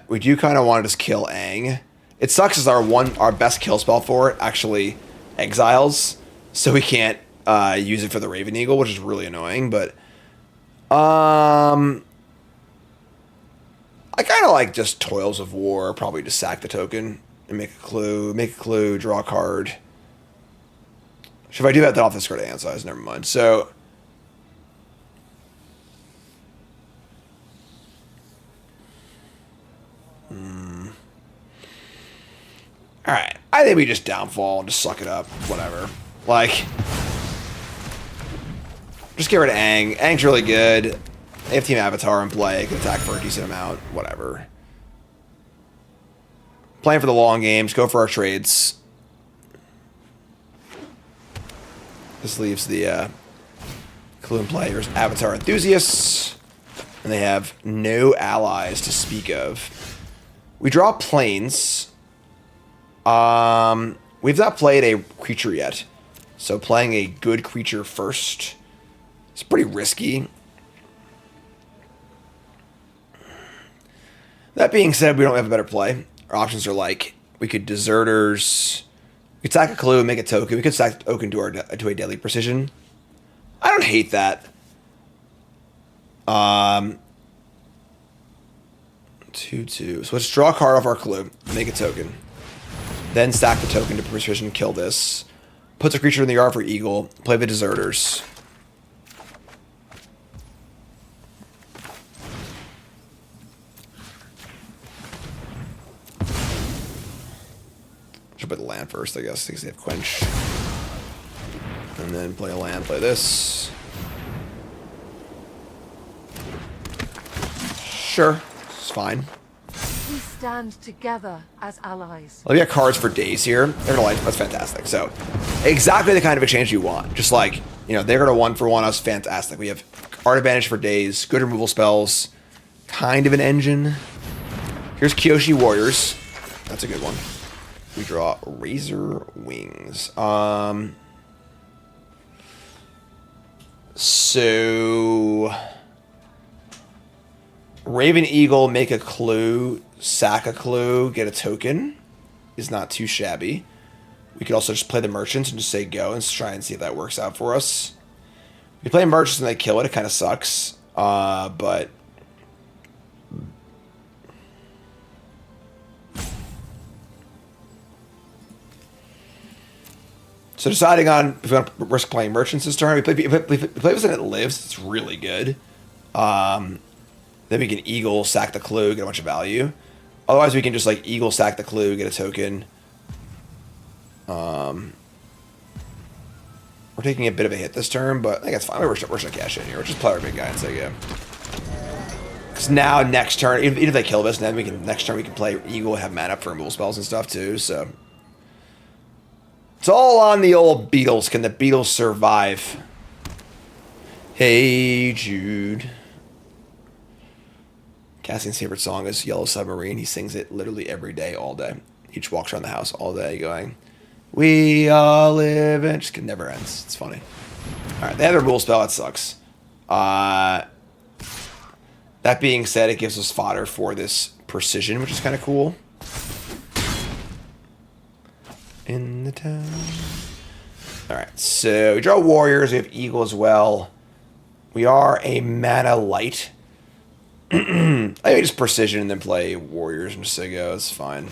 Speaker 1: We do kind of want to just kill Aang. It sucks as our best kill spell for it actually exiles, so we can't use it for the Raven Eagle, which is really annoying. But I kind of like just Toils of War. Probably just sack the token and make a clue, draw a card. So if I do that, then I'll have to discard hand size. Never mind. So all right, I think we just downfall and just suck it up. Whatever. Like, just get rid of Aang. Aang's really good. They have Team Avatar in play. Can attack for a decent amount. Whatever. Playing for the long games. Go for our trades. This leaves the Clue players Avatar enthusiasts. And they have no allies to speak of. We draw planes. We've not played a creature yet. So playing a good creature first is pretty risky. That being said, we don't have a better play. Our options are like, we could Deserters, we could sack a Clue and make a token. We could sack a token to a Deadly Precision. I don't hate that. 2/2. So let's draw a card off our Clue, make a token. Then stack the token to Precision, kill this. Puts a creature in the yard for Eagle. Play the Deserters. Should put the land first, I guess, because they have Quench. And then play a land, play this. Sure, it's fine.
Speaker 13: We stand together as allies.
Speaker 1: Well, we got cards for days here. They're gonna like, that's fantastic. So, exactly the kind of exchange you want. Just like, you know, they're gonna 1-for-1 us. Fantastic. We have art advantage for days, good removal spells, kind of an engine. Here's Kyoshi Warriors. That's a good one. We draw Razor Wings. So Raven Eagle, make a Clue, sack a Clue, get a token is not too shabby. We could also just play the Merchants and just say go and try and see if that works out for us. If we play Merchants and they kill it, it kind of sucks. But so deciding on if we want to risk playing Merchants this turn, we play this and it lives. It's really good. Then we can Eagle, sack the Clue, get a bunch of value. Otherwise, we can just like Eagle, sack the Clue, get a token. We're taking a bit of a hit this turn, but I think that's fine. We're just gonna cash in here. We'll just play our big guy and say go. Because now next turn, even if they kill us, then next turn we can play Eagle, have mana up for removal spells and stuff too. So it's all on the old Beatles. Can the Beatles survive? Hey Jude. Cassian's favorite song is Yellow Submarine. He sings it literally every day, all day. He just walks around the house all day going, we all live in... Just never ends. It's funny. Alright, they have their rule spell. That sucks. That being said, it gives us fodder for this Precision, which is kind of cool. In the town. Alright, so we draw Warriors. We have Eagle as well. We are a mana light. I think just precision and then play warriors and Sigo. It's fine.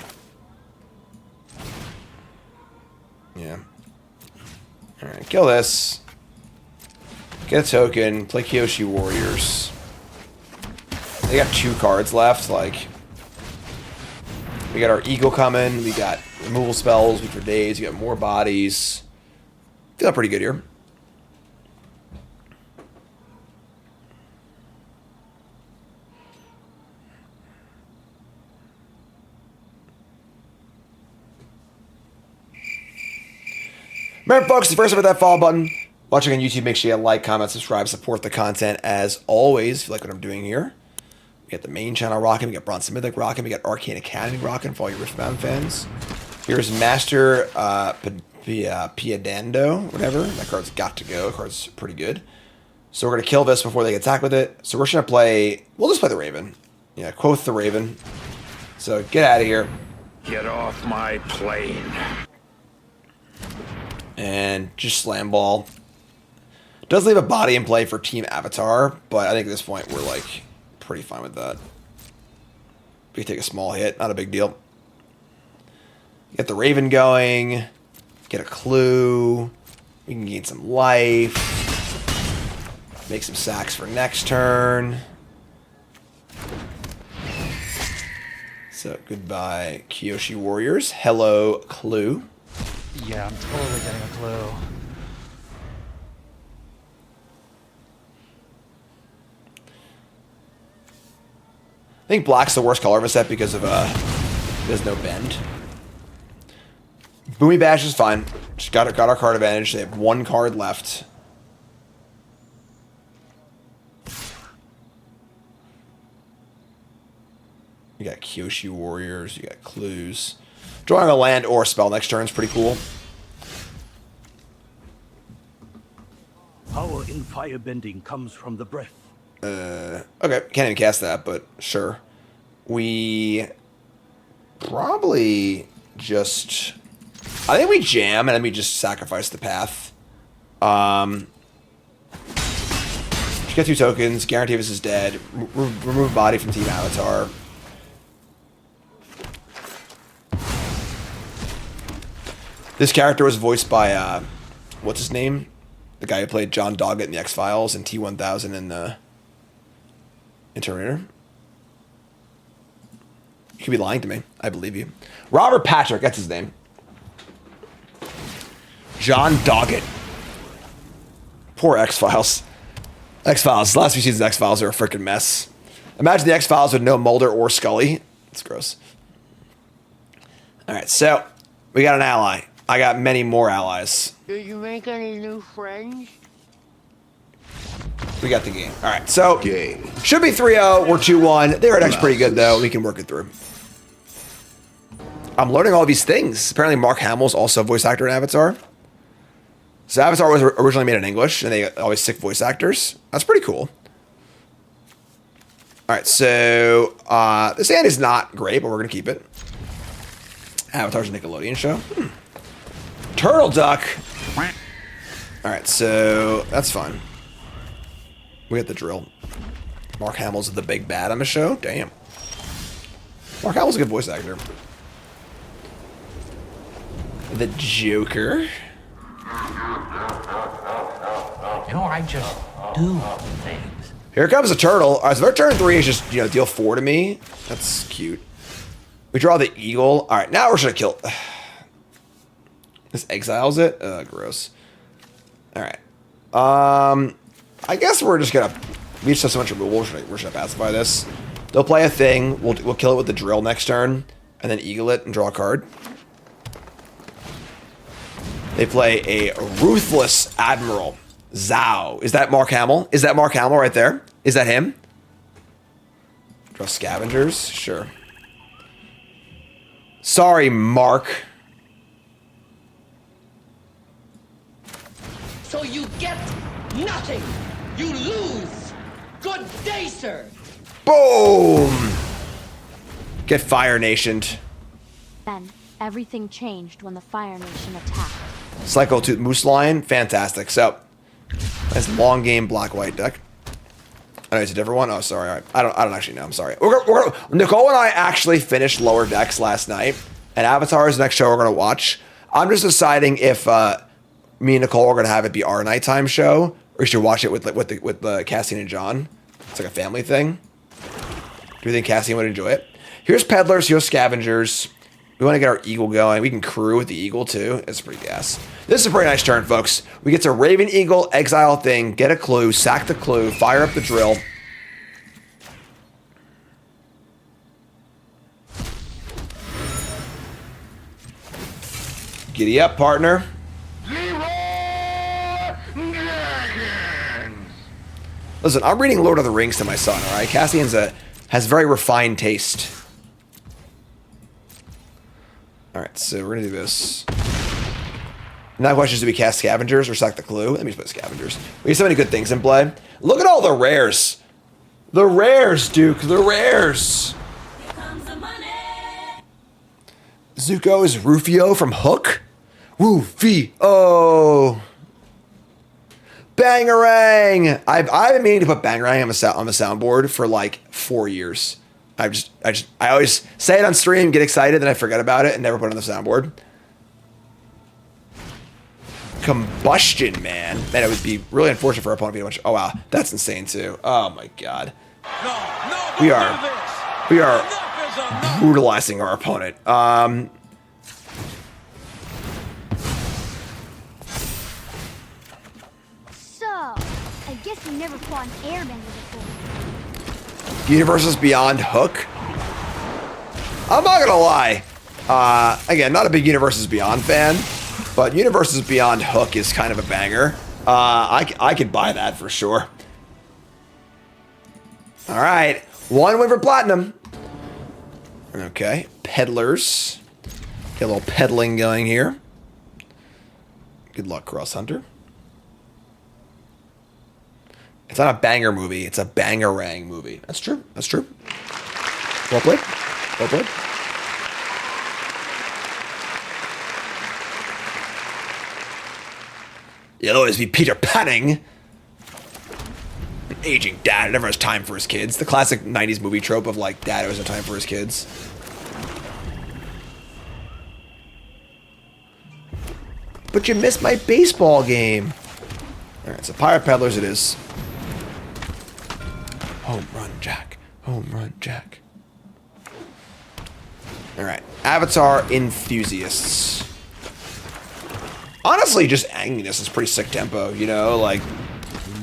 Speaker 1: Yeah. Alright, kill this. Get a token. Play Kyoshi Warriors. They got 2 cards left. Like, we got our Eagle coming. We got removal spells. We for days. We got more bodies. Feel pretty good here. Remember, folks, the first time hit that follow button. Watching on YouTube, make sure you like, comment, subscribe, support the content as always. If you like what I'm doing here, we got the main channel rocking, we got Bronze Mythic rocking, we got Arcane Academy rocking for all you Riftbound fans. Here's Master Piedando, whatever. That card's got to go. That card's pretty good. So we're gonna kill this before they get attacked with it. So we're just gonna play. We'll just play the Raven. Yeah, Quoth the Raven. So get out of here.
Speaker 7: Get off my plane.
Speaker 1: And just slam ball. Does leave a body in play for Team Avatar, but I think at this point we're like pretty fine with that. We can take a small hit, not a big deal. Get the Raven going. Get a clue. We can gain some life. Make some sacks for next turn. So goodbye, Kyoshi Warriors. Hello, clue.
Speaker 14: Yeah, I'm totally getting a clue.
Speaker 1: I think black's the worst color of a set because of there's no bend. Boomy Bash is fine. Just got our card advantage. They have 1 card left. You got Kyoshi Warriors. You got clues. Drawing a land or a spell next turn is pretty cool.
Speaker 15: Power in firebending comes from the breath.
Speaker 1: Okay, can't even cast that, but sure. We probably just... I think we jam and then we just sacrifice the path. Just get 2 tokens. Guarantee this is dead. Remove body from Team Avatar. This character was voiced by, what's his name? The guy who played John Doggett in the X-Files and T-1000 in Terminator. You could be lying to me. I believe you. Robert Patrick, that's his name. John Doggett. Poor X-Files. X-Files. The last few seasons of X-Files are a freaking mess. Imagine the X-Files with no Mulder or Scully. It's gross. Alright, so we got an ally. I got many more allies.
Speaker 4: Did you make any new friends?
Speaker 1: We got the game. Alright, so should be 3-0. We're 2-1. Their deck's pretty good, though. We can work it through. I'm learning all these things. Apparently Mark Hamill's also a voice actor in Avatar. So Avatar was originally made in English, and they always stick voice actors. That's pretty cool. Alright, so this hand is not great, but we're going to keep it. Avatar's a Nickelodeon show. Turtle Duck. Alright, so that's fine. We got the drill. Mark Hamill's the big bad on the show? Damn. Mark Hamill's a good voice actor. The Joker.
Speaker 16: You know, I just do things.
Speaker 1: Here comes the turtle. All right, so their turn 3 is just, you know, deal 4 to me. That's cute. We draw the eagle. All right, now we're just gonna kill. This exiles it. Gross. All right. I guess we're just gonna. We just have so much removal. We're just gonna pacify this. They'll play a thing. We'll kill it with the drill next turn, and then eagle it and draw a card. They play a ruthless admiral. Zhao. Is that Mark Hamill? Is that Mark Hamill right there? Is that him? Draw scavengers? Sure. Sorry, Mark.
Speaker 17: So you get nothing. You lose. Good day, sir.
Speaker 1: Boom! Get Fire Nationed.
Speaker 10: Then, everything changed when the Fire Nation attacked.
Speaker 1: Cycle to Moose Lion. Fantastic. So, nice long game black-white deck. know it's a different one. Oh, sorry. All right. I don't actually know. I'm sorry. Nicole and I actually finished Lower Decks last night, and Avatar is the next show we're gonna watch. I'm just deciding if me and Nicole are gonna have it be our nighttime show, or we should watch it with Cassian and John. It's like a family thing. Do you think Cassian would enjoy it? Here's Peddlers. Here's Scavengers. We want to get our Eagle going. We can crew with the Eagle too. It's pretty gas. This is a pretty nice turn, folks. We get to Raven Eagle, exile a thing, get a clue, sack the clue, fire up the drill. Giddy up, partner. Listen, I'm reading Lord of the Rings to my son, all right? Cassian's has very refined taste. All right, so we're gonna do this. Now the question is, do we cast Scavengers or sack the clue? Let me just put Scavengers. We have so many good things in play. Look at all the rares. The rares, Duke, the rares.
Speaker 5: Here comes the money.
Speaker 1: Zuko is Rufio from Hook. Rufio. Bangarang. I've been meaning to put Bangarang on the soundboard for like 4 years. I always say it on stream, get excited, then I forget about it and never put it on the soundboard. Combustion, man. Man, it would be really unfortunate for our opponent to be much. Oh wow, that's insane too. Oh my god. We are brutalizing our opponent.
Speaker 6: So, I guess you never fought an airbender before.
Speaker 1: Universes Beyond Hook. I'm not gonna lie. Again, not a big Universes Beyond fan, but Universes Beyond Hook is kind of a banger. I could buy that for sure. All right, 1 win for Platinum. Okay, Peddlers. Get a little peddling going here. Good luck, Cross Hunter. It's not a banger movie. It's a bangarang movie. That's true. That's true. Well played. Well played. You'll always be Peter Panning. An aging dad never has time for his kids. The classic 90s movie trope of like dad always has time for his kids. But you missed my baseball game. Alright, so Pirate Peddlers it is. Home run, Jack. Home run, Jack. Alright. Avatar Enthusiasts. Honestly, just angling this is pretty sick tempo, you know? Like,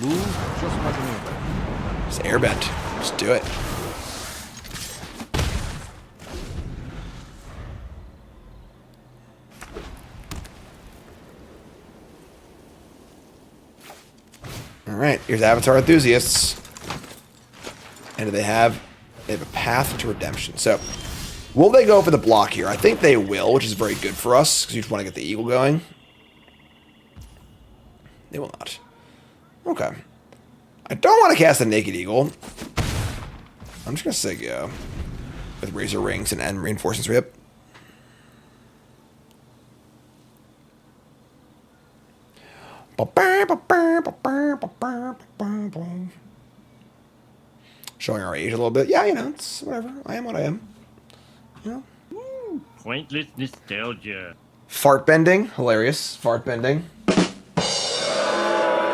Speaker 3: Move just like an airbender.
Speaker 1: Just airbend. Just do it. Alright, here's Avatar Enthusiasts. And do they have a path to redemption? So, will they go for the block here? I think they will, which is very good for us, because you just want to get the Eagle going. They will not. Okay. I don't want to cast a Naked Eagle. I'm just going to say go. With Razor Rings and Reinforcements Rip. Showing our age a little bit. Yeah, you know, it's whatever. I am what I am. You know?
Speaker 18: Pointless nostalgia.
Speaker 1: Fart bending. Hilarious. Fart bending.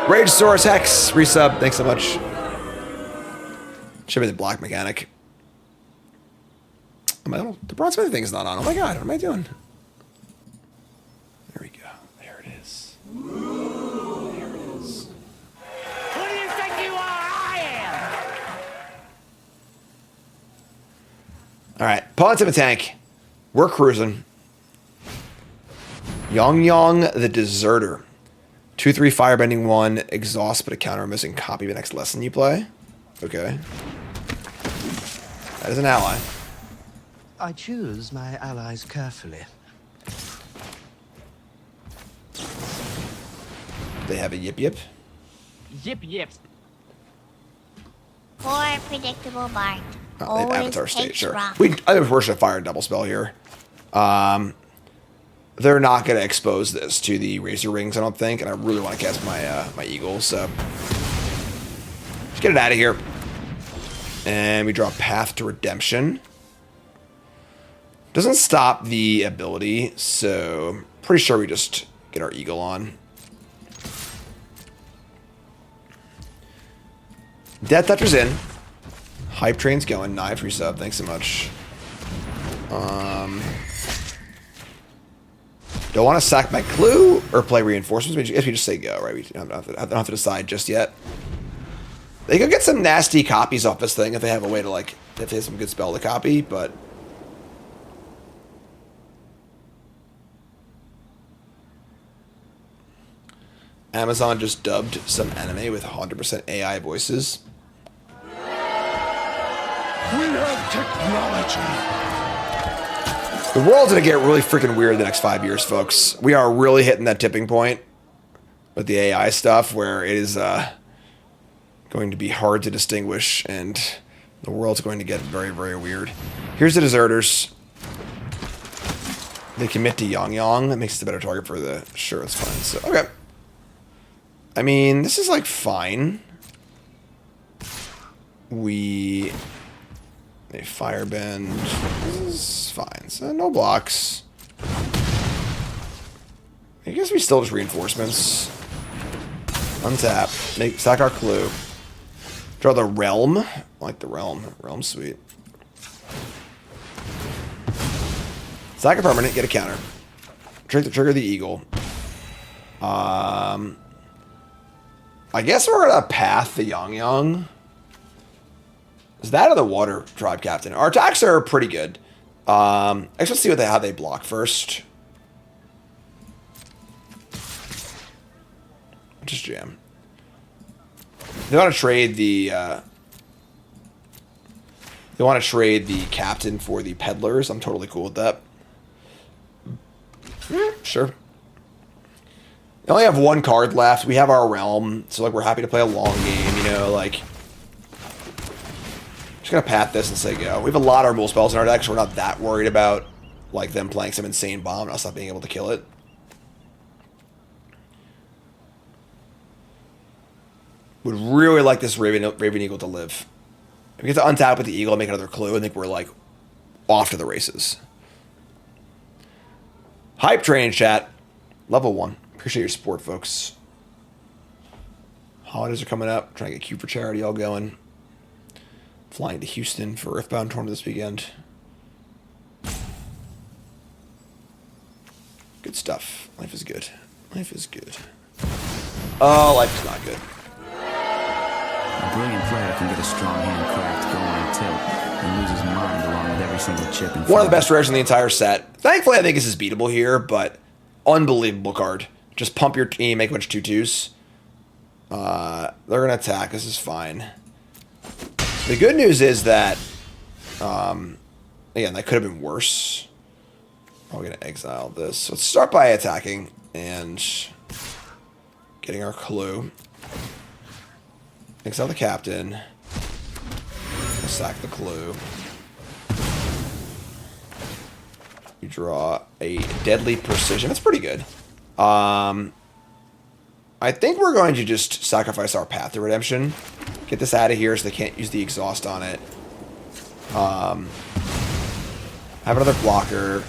Speaker 1: Rage Source Hex. Resub. Thanks so much. Should be the black mechanic. The bronze smithing thing is not on. Oh my god, what am I doing? There we go. There it is. There it is.
Speaker 17: Who do you think you are? I am!
Speaker 1: Alright, Pawn's in the tank. We're cruising. Yong the Deserter. 2/3 firebending 1, exhaust but a counter missing copy the next lesson you play. Okay. That is an ally.
Speaker 19: I choose my allies carefully.
Speaker 1: They have a yip yip.
Speaker 17: Yip yip.
Speaker 20: Poor predictable Bart.
Speaker 1: Oh, they have Avatar
Speaker 20: Always
Speaker 1: State,
Speaker 20: takes
Speaker 1: sure.
Speaker 20: rock.
Speaker 1: I think we're fire and double spell here. They're not going to expose this to the Razor Rings, I don't think, and I really want to cast my my Eagle, so just get it out of here. And we draw Path to Redemption. Doesn't stop the ability, so pretty sure we just get our Eagle on. Death Toucher's in. Hype Train's going. 9 free sub. Thanks so much. Don't want to sack my clue or play reinforcements. I guess we just say go, right? We don't have to decide just yet. They could get some nasty copies off this thing if they have a way to, like, if they have some good spell to copy, but... Amazon just dubbed some anime with 100% AI voices.
Speaker 2: We have technology.
Speaker 1: The world's going to get really freaking weird the next 5 years, folks. We are really hitting that tipping point with the AI stuff where it is going to be hard to distinguish, and the world's going to get very, very weird. Here's the deserters. They commit to Yang Yang. That makes it a better target for the... Sure, it's fine. So, okay. I mean, this is, like, fine. We... They firebend. This is fine. So, no blocks. I guess we still just reinforcements. Untap. Sack our clue. Draw the Realm. I like the Realm. Realm's sweet. Sack a permanent, get a counter. Trigger the Eagle. I guess we're gonna path the Yang Yang. Is that or the Water Tribe Captain? Our attacks are pretty good. I guess let's see how they block first. Just jam. They want to trade the captain for the peddlers. I'm totally cool with that. Sure. They only have one card left. We have our Realm, so like we're happy to play a long game, you know, like. Just gonna pat this and say go. We have a lot of removal spells in our deck, so we're not that worried about like them playing some insane bomb and us not being able to kill it. Would really like this Raven Eagle to live. If we get to untap with the Eagle and make another clue, I think we're like off to the races. Hype train chat. Level 1. Appreciate your support, folks. Holidays are coming up. Trying to get Q for charity all going. Flying to Houston for Earthbound tournament this weekend. Good stuff. Life is good. Life is good. Oh, life is not good.
Speaker 9: A brilliant player can get a strong hand cracked, go on tilt, and lose his mind along with every single chip.
Speaker 1: One of the best rares in the entire set. Thankfully, I think this is beatable here, but unbelievable card. Just pump your team, make a bunch of 2/2s. They're going to attack. This is fine. The good news is that, again, that could have been worse. We're going to exile this. Let's start by attacking and getting our clue. Exile the captain. Sack the clue. You draw a deadly precision. That's pretty good. I think we're going to just sacrifice our Path to Redemption. Get this out of here so they can't use the exhaust on it. Have another blocker.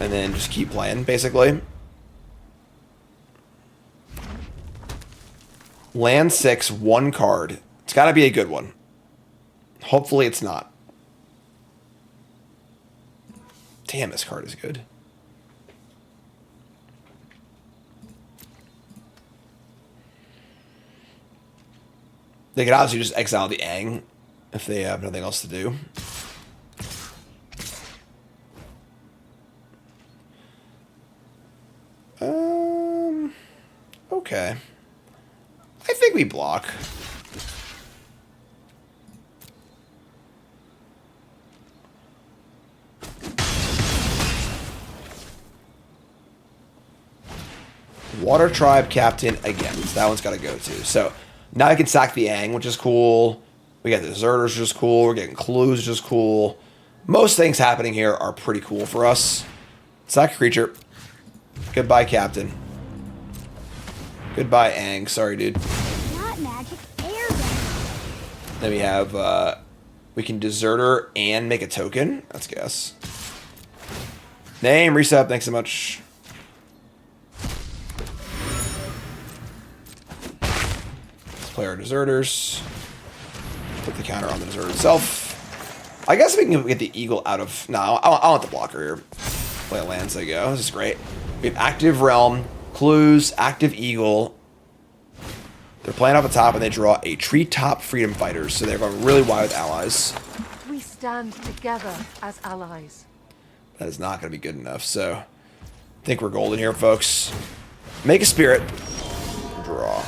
Speaker 1: And then just keep playing, basically. Land 6, 1 card. It's got to be a good one. Hopefully it's not. Damn, this card is good. They could obviously just exile the Aang if they have nothing else to do. Okay. I think we block. Water Tribe Captain again. So that one's got to go too. So now I can sack the Aang, which is cool. We got the Deserters, which is cool. We're getting clues, which is cool. Most things happening here are pretty cool for us. Sack a creature. Goodbye, Captain. Goodbye, Aang. Sorry, dude.
Speaker 6: Not magic airbender.
Speaker 1: Then we have We can Deserter and make a token. Let's guess. Name, reset. Thanks so much. Let's play our Deserters. Put the counter on the Deserter itself. I guess we can get the Eagle out of... No, I want the blocker here. Play a land, so go. This is great. We have Active Realm, Clues, Active Eagle. They're playing off the top, and they draw a Treetop Freedom Fighters, so they're going really wide with allies.
Speaker 13: We stand together as allies.
Speaker 1: That is not going to be good enough, so... I think we're golden here, folks. Make a Spirit. Draw.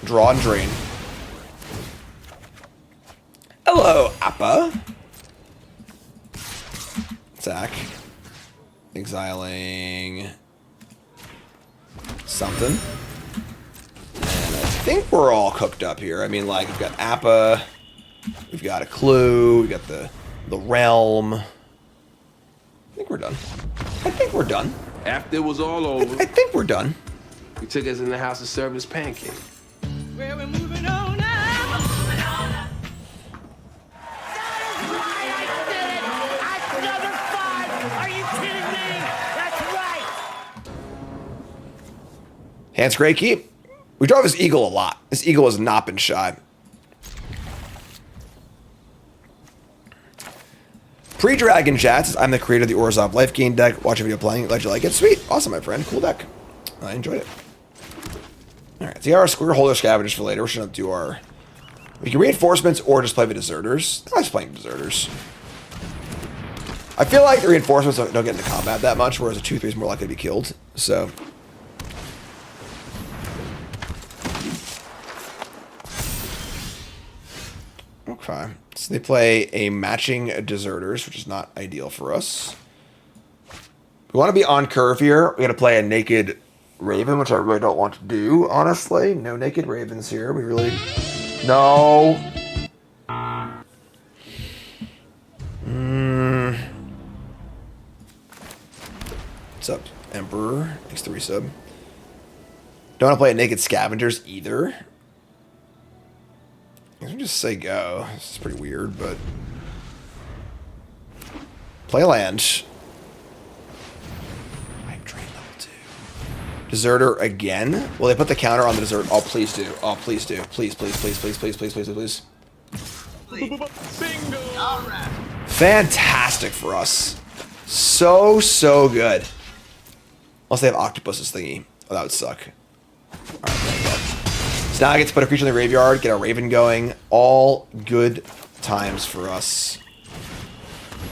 Speaker 1: Draw and drain. Hello, Appa. Attack. Exiling something. And I think we're all cooked up here. I mean, like, we've got Appa, we've got a Clue, we've got the Realm. I think we're done. I think we're done.
Speaker 21: After it was all over,
Speaker 1: I think we're done.
Speaker 21: he took us in the house and served us pancakes.
Speaker 2: Where we're moving on now. Moving on. That is right, I did it. Another 5. Are you kidding me? That's right.
Speaker 1: Hand's great keep. We draw this Eagle a lot. This Eagle has not been shy. Pre-Dragon Chat says, I'm the creator of the Orzhov Life Gain deck. Watch a video playing. Glad you like it. Sweet. Awesome, my friend. Cool deck. I enjoyed it. Alright, so we got our Square Holder Scavengers for later. We're just going to do our... We can Reinforcements or just play the Deserters. I like playing Deserters. I feel like the Reinforcements don't get into combat that much, whereas a 2-3 is more likely to be killed. So... Okay. So they play a matching Deserters, which is not ideal for us. We want to be on curve here. We got to play a Naked Raven, which I really don't want to do, honestly. No Naked Ravens here. We really... No. What's up, Emperor? Thanks to resub. Don't want to play a Naked Scavengers either. I can just say go. This is pretty weird, but... Play a land. Pipe Train level 2. Deserter again? Will they put the counter on the Desert? Oh, please do. Oh, please do. Please, please, please, please, please, please, please, please.
Speaker 2: Bingo. All right.
Speaker 1: Fantastic for us. So, so good. Unless they have Octopus's thingy. Oh, that would suck. Alright, there you go. So now I get to put a creature in the graveyard, get our Raven going. All good times for us.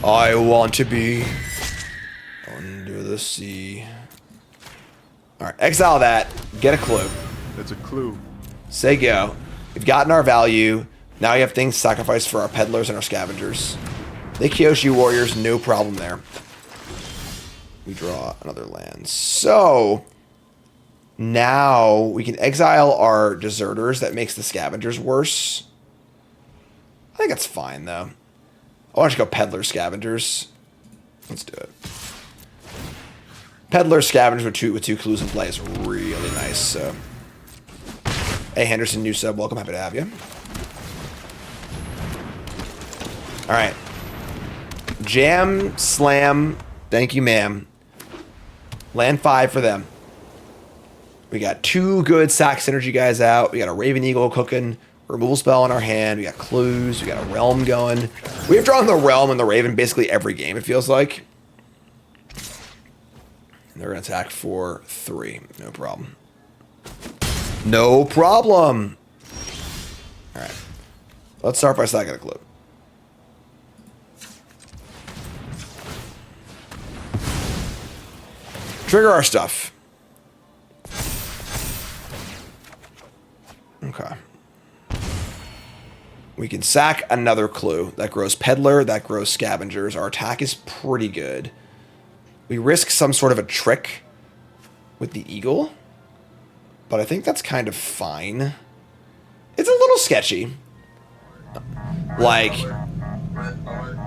Speaker 1: I want to be under the sea. Alright, exile that. Get a Clue.
Speaker 3: That's a clue.
Speaker 1: Say go. We've gotten our value. Now we have things sacrificed for our Peddlers and our Scavengers. The Kyoshi Warriors, no problem there. We draw another land. So... Now we can exile our Deserters. That makes the Scavengers worse. I think that's fine, though. I want to go Peddler Scavengers. Let's do it. Peddler Scavengers with two clues in play is really nice. So, hey Henderson, new sub, welcome. Happy to have you. All right, Jam Slam. Thank you, ma'am. Land 5 for them. We got 2 good sack synergy guys out. We got a Raven Eagle cooking, removal spell in our hand. We got clues. We got a Realm going. We have drawn the Realm and the Raven basically every game, it feels like. And they're going to attack for 3. No problem. No problem. All right. Let's start by stacking a clue. Trigger our stuff. Okay. We can sack another clue. That grows Peddler, that grows Scavengers. Our attack is pretty good. We risk some sort of a trick with the Eagle, but I think that's kind of fine. It's a little sketchy. Like,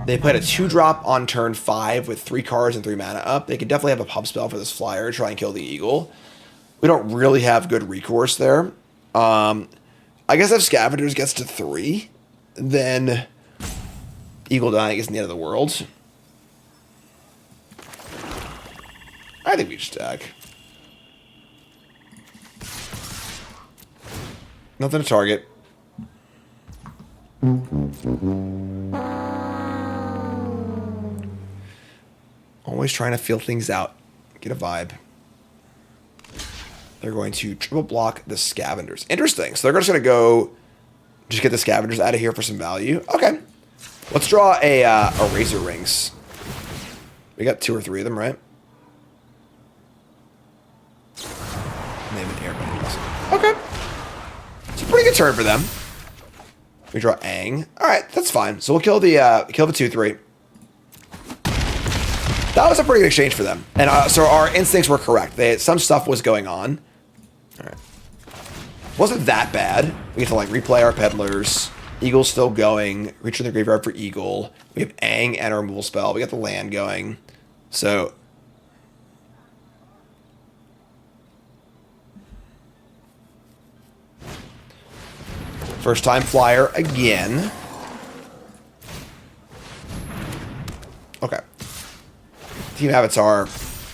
Speaker 1: they played a 2-drop on turn 5 with 3 cards and 3 mana up. They could definitely have a pub spell for this flyer, try and kill the Eagle. We don't really have good recourse there. I guess if Scavengers gets to 3, then Eagle dying isn't the end of the world. I think we just attack. Nothing to target. Always trying to feel things out. Get a vibe. They're going to triple block the scavengers. Interesting. So they're just going to go just get the scavengers out of here for some value. Okay. Let's draw a Razor Rings. We got 2 or 3 of them, right? Name an airbenders. Okay. It's a pretty good turn for them. We draw Aang. All right, that's fine. So we'll kill the 2/3. That was a pretty good exchange for them. And so our instincts were correct. Some stuff was going on. All right. Wasn't that bad. We get to like replay our peddlers. Eagle's still going. Reach in the graveyard for Eagle. We have Aang and our removal spell. We got the land going. So first time flyer again. Okay. Team Avatar,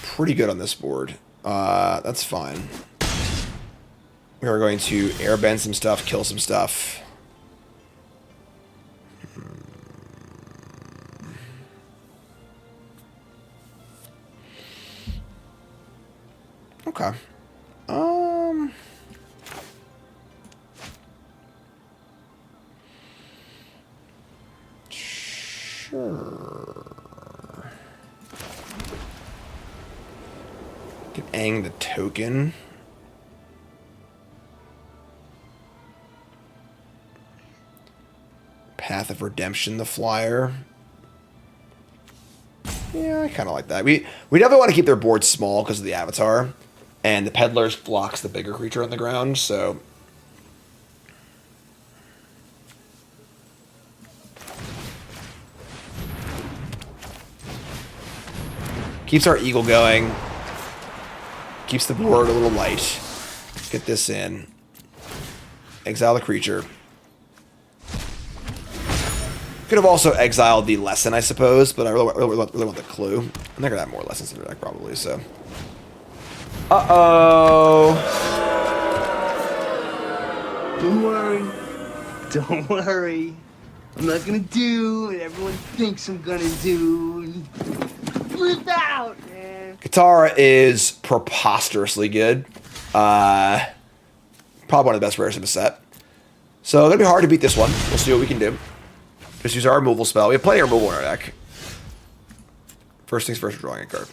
Speaker 1: pretty good on this board. That's fine. We are going to airbend some stuff, kill some stuff. Okay. Sure. Get Aang the token. Path of Redemption, the flyer. Yeah, I kind of like that. We definitely want to keep their board small because of the Avatar. And the Peddlers blocks the bigger creature on the ground, so... Keeps our Eagle going. Keeps the board a little light. Get this in. Exile the creature. Could have also exiled the lesson, I suppose, but I really want the clue. I'm not gonna have more lessons in the deck, probably, so. Uh-oh.
Speaker 8: Don't worry. Don't worry. I'm not gonna do what everyone thinks I'm gonna do. Flip out, man.
Speaker 1: Katara is preposterously good. Probably one of the best rares in the set. So it's gonna be hard to beat this one. We'll see what we can do. Just use our removal spell. We have plenty of removal in our deck. First things first, we're drawing a card.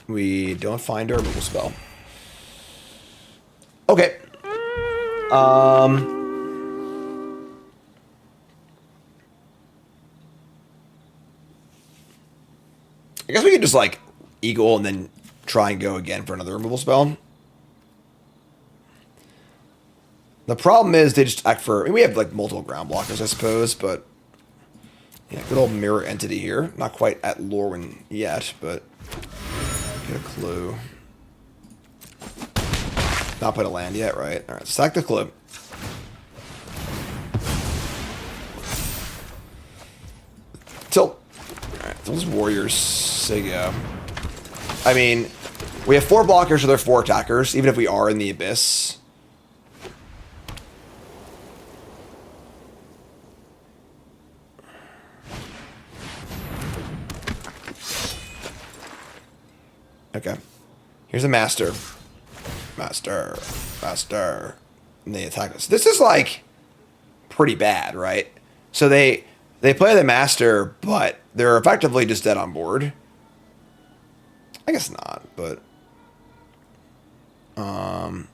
Speaker 1: We don't find our removal spell. Okay. I guess we could just like Eagle and then try and go again for another removal spell. The problem is they just act for... I mean, we have like multiple ground blockers, I suppose, but... Yeah, good old mirror entity here. Not quite at Lorwyn yet, but... Get a clue. Not put a land yet, right? Alright, sack the clue. Tilt. Alright, those warriors say go. I mean, we have 4 blockers, so they're 4 attackers, even if we are in the abyss. Okay. Here's a master. Master. And they attack us. This is like pretty bad, right? So they play the master, but they're effectively just dead on board. I guess not, but and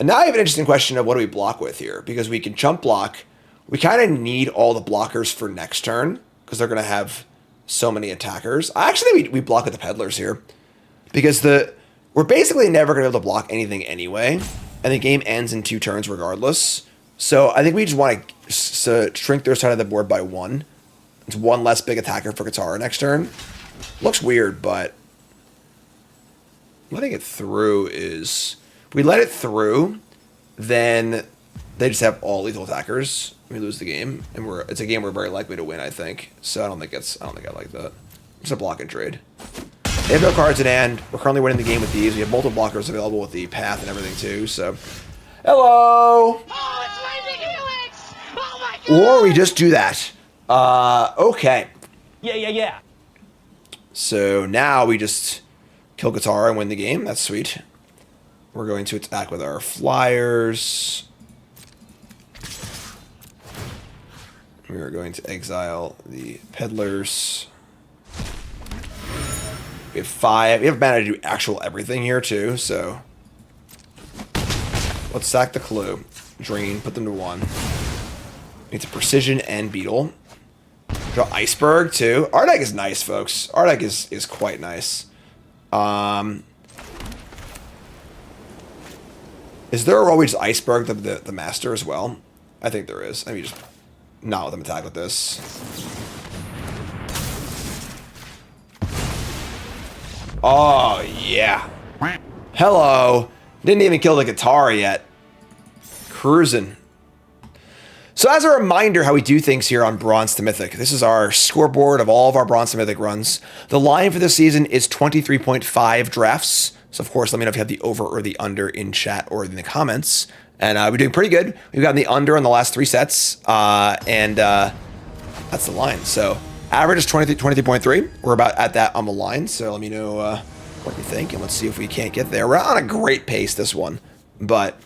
Speaker 1: now I have an interesting question of what do we block with here? Because we can chump block. We kind of need all the blockers for next turn because they're going to have so many attackers. Actually, we block with the peddlers here because we're basically never going to be able to block anything anyway, and the game ends in 2 turns regardless. So I think we just want to shrink their side of the board by 1. It's 1 less big attacker for Katara next turn. Looks weird, but letting it through is... If we let it through, then they just have all lethal attackers. We lose the game, and it's a game we're very likely to win, I think. So I don't think I like that. It's a block and trade. They have no cards in hand. We're currently winning the game with these. We have multiple blockers available with the path and everything too. So, hello.
Speaker 2: Oh, it's Lightning Helix! Oh my God!
Speaker 1: Or we just do that. Okay.
Speaker 12: Yeah.
Speaker 1: So now we just kill Guitar and win the game. That's sweet. We're going to attack with our flyers. We are going to exile the peddlers. We have 5. We have managed to do actual everything here too, so let's sack the clue. Drain, put them to 1. It's a precision and beetle. Draw iceberg too. Our deck is nice, folks. Our deck is quite nice. Is there always iceberg the master as well? I think there is. Let me just not let them attack with this. Oh yeah. Hello. Didn't even kill the guitar yet. Cruising. So as a reminder how we do things here on Bronze to Mythic, this is our scoreboard of all of our Bronze to Mythic runs. The line for this season is 23.5 drafts. So of course, let me know if you have the over or the under in chat or in the comments. And we're doing pretty good. We've gotten the under on the last 3 sets. And that's the line. So average is 23.3. We're about at that on the line. So let me know what you think. And let's see if we can't get there. We're not on a great pace this one. But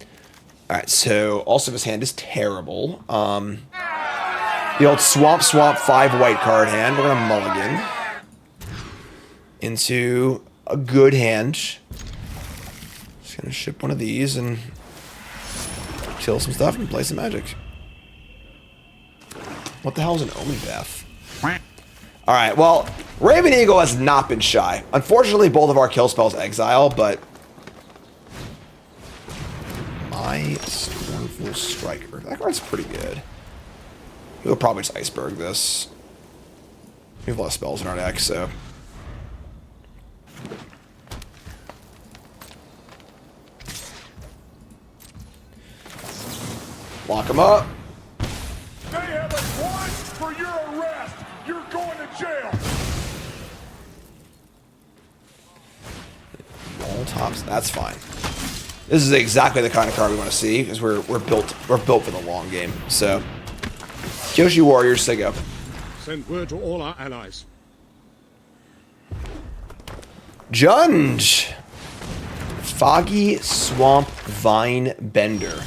Speaker 1: all right, so also his hand is terrible. The old swamp 5 white card hand. We're gonna mulligan into a good hand. Just gonna ship one of these and kill some stuff and play some magic. What the hell is an Omen Bath? All right, well, Raven Eagle has not been shy. Unfortunately, both of our kill spells exile, but my Scornful Striker. That card's pretty good. We'll probably just iceberg this. We have a lot of spells in our deck, so. Lock him up.
Speaker 3: They have a warrant for your arrest. You're going to jail.
Speaker 1: All tops. That's fine. This is exactly the kind of card we want to see because we're built for the long game. So, Kyoshi Warriors, say go.
Speaker 3: Send word to all our allies.
Speaker 1: Jund. Foggy Swamp Vine Bender.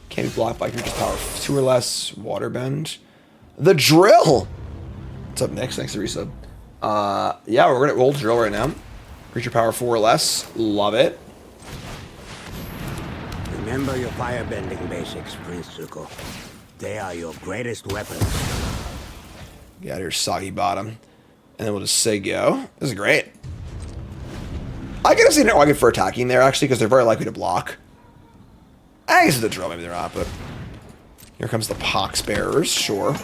Speaker 1: Can't be blocked by creature's power 2 or less. Water Bend. The Drill. What's up next? Thanks to resub. Yeah, we're gonna roll Drill right now. Creature power 4 or less. Love it.
Speaker 11: Remember your firebending basics, Prince Zuko. They are your greatest weapons.
Speaker 1: Get out here, Soggy Bottom. And then we'll just say go. This is great. I could have seen an argument for attacking there, actually, because they're very likely to block. I guess it's the Drill, maybe they're not, but here comes the Pox Bearers, sure. I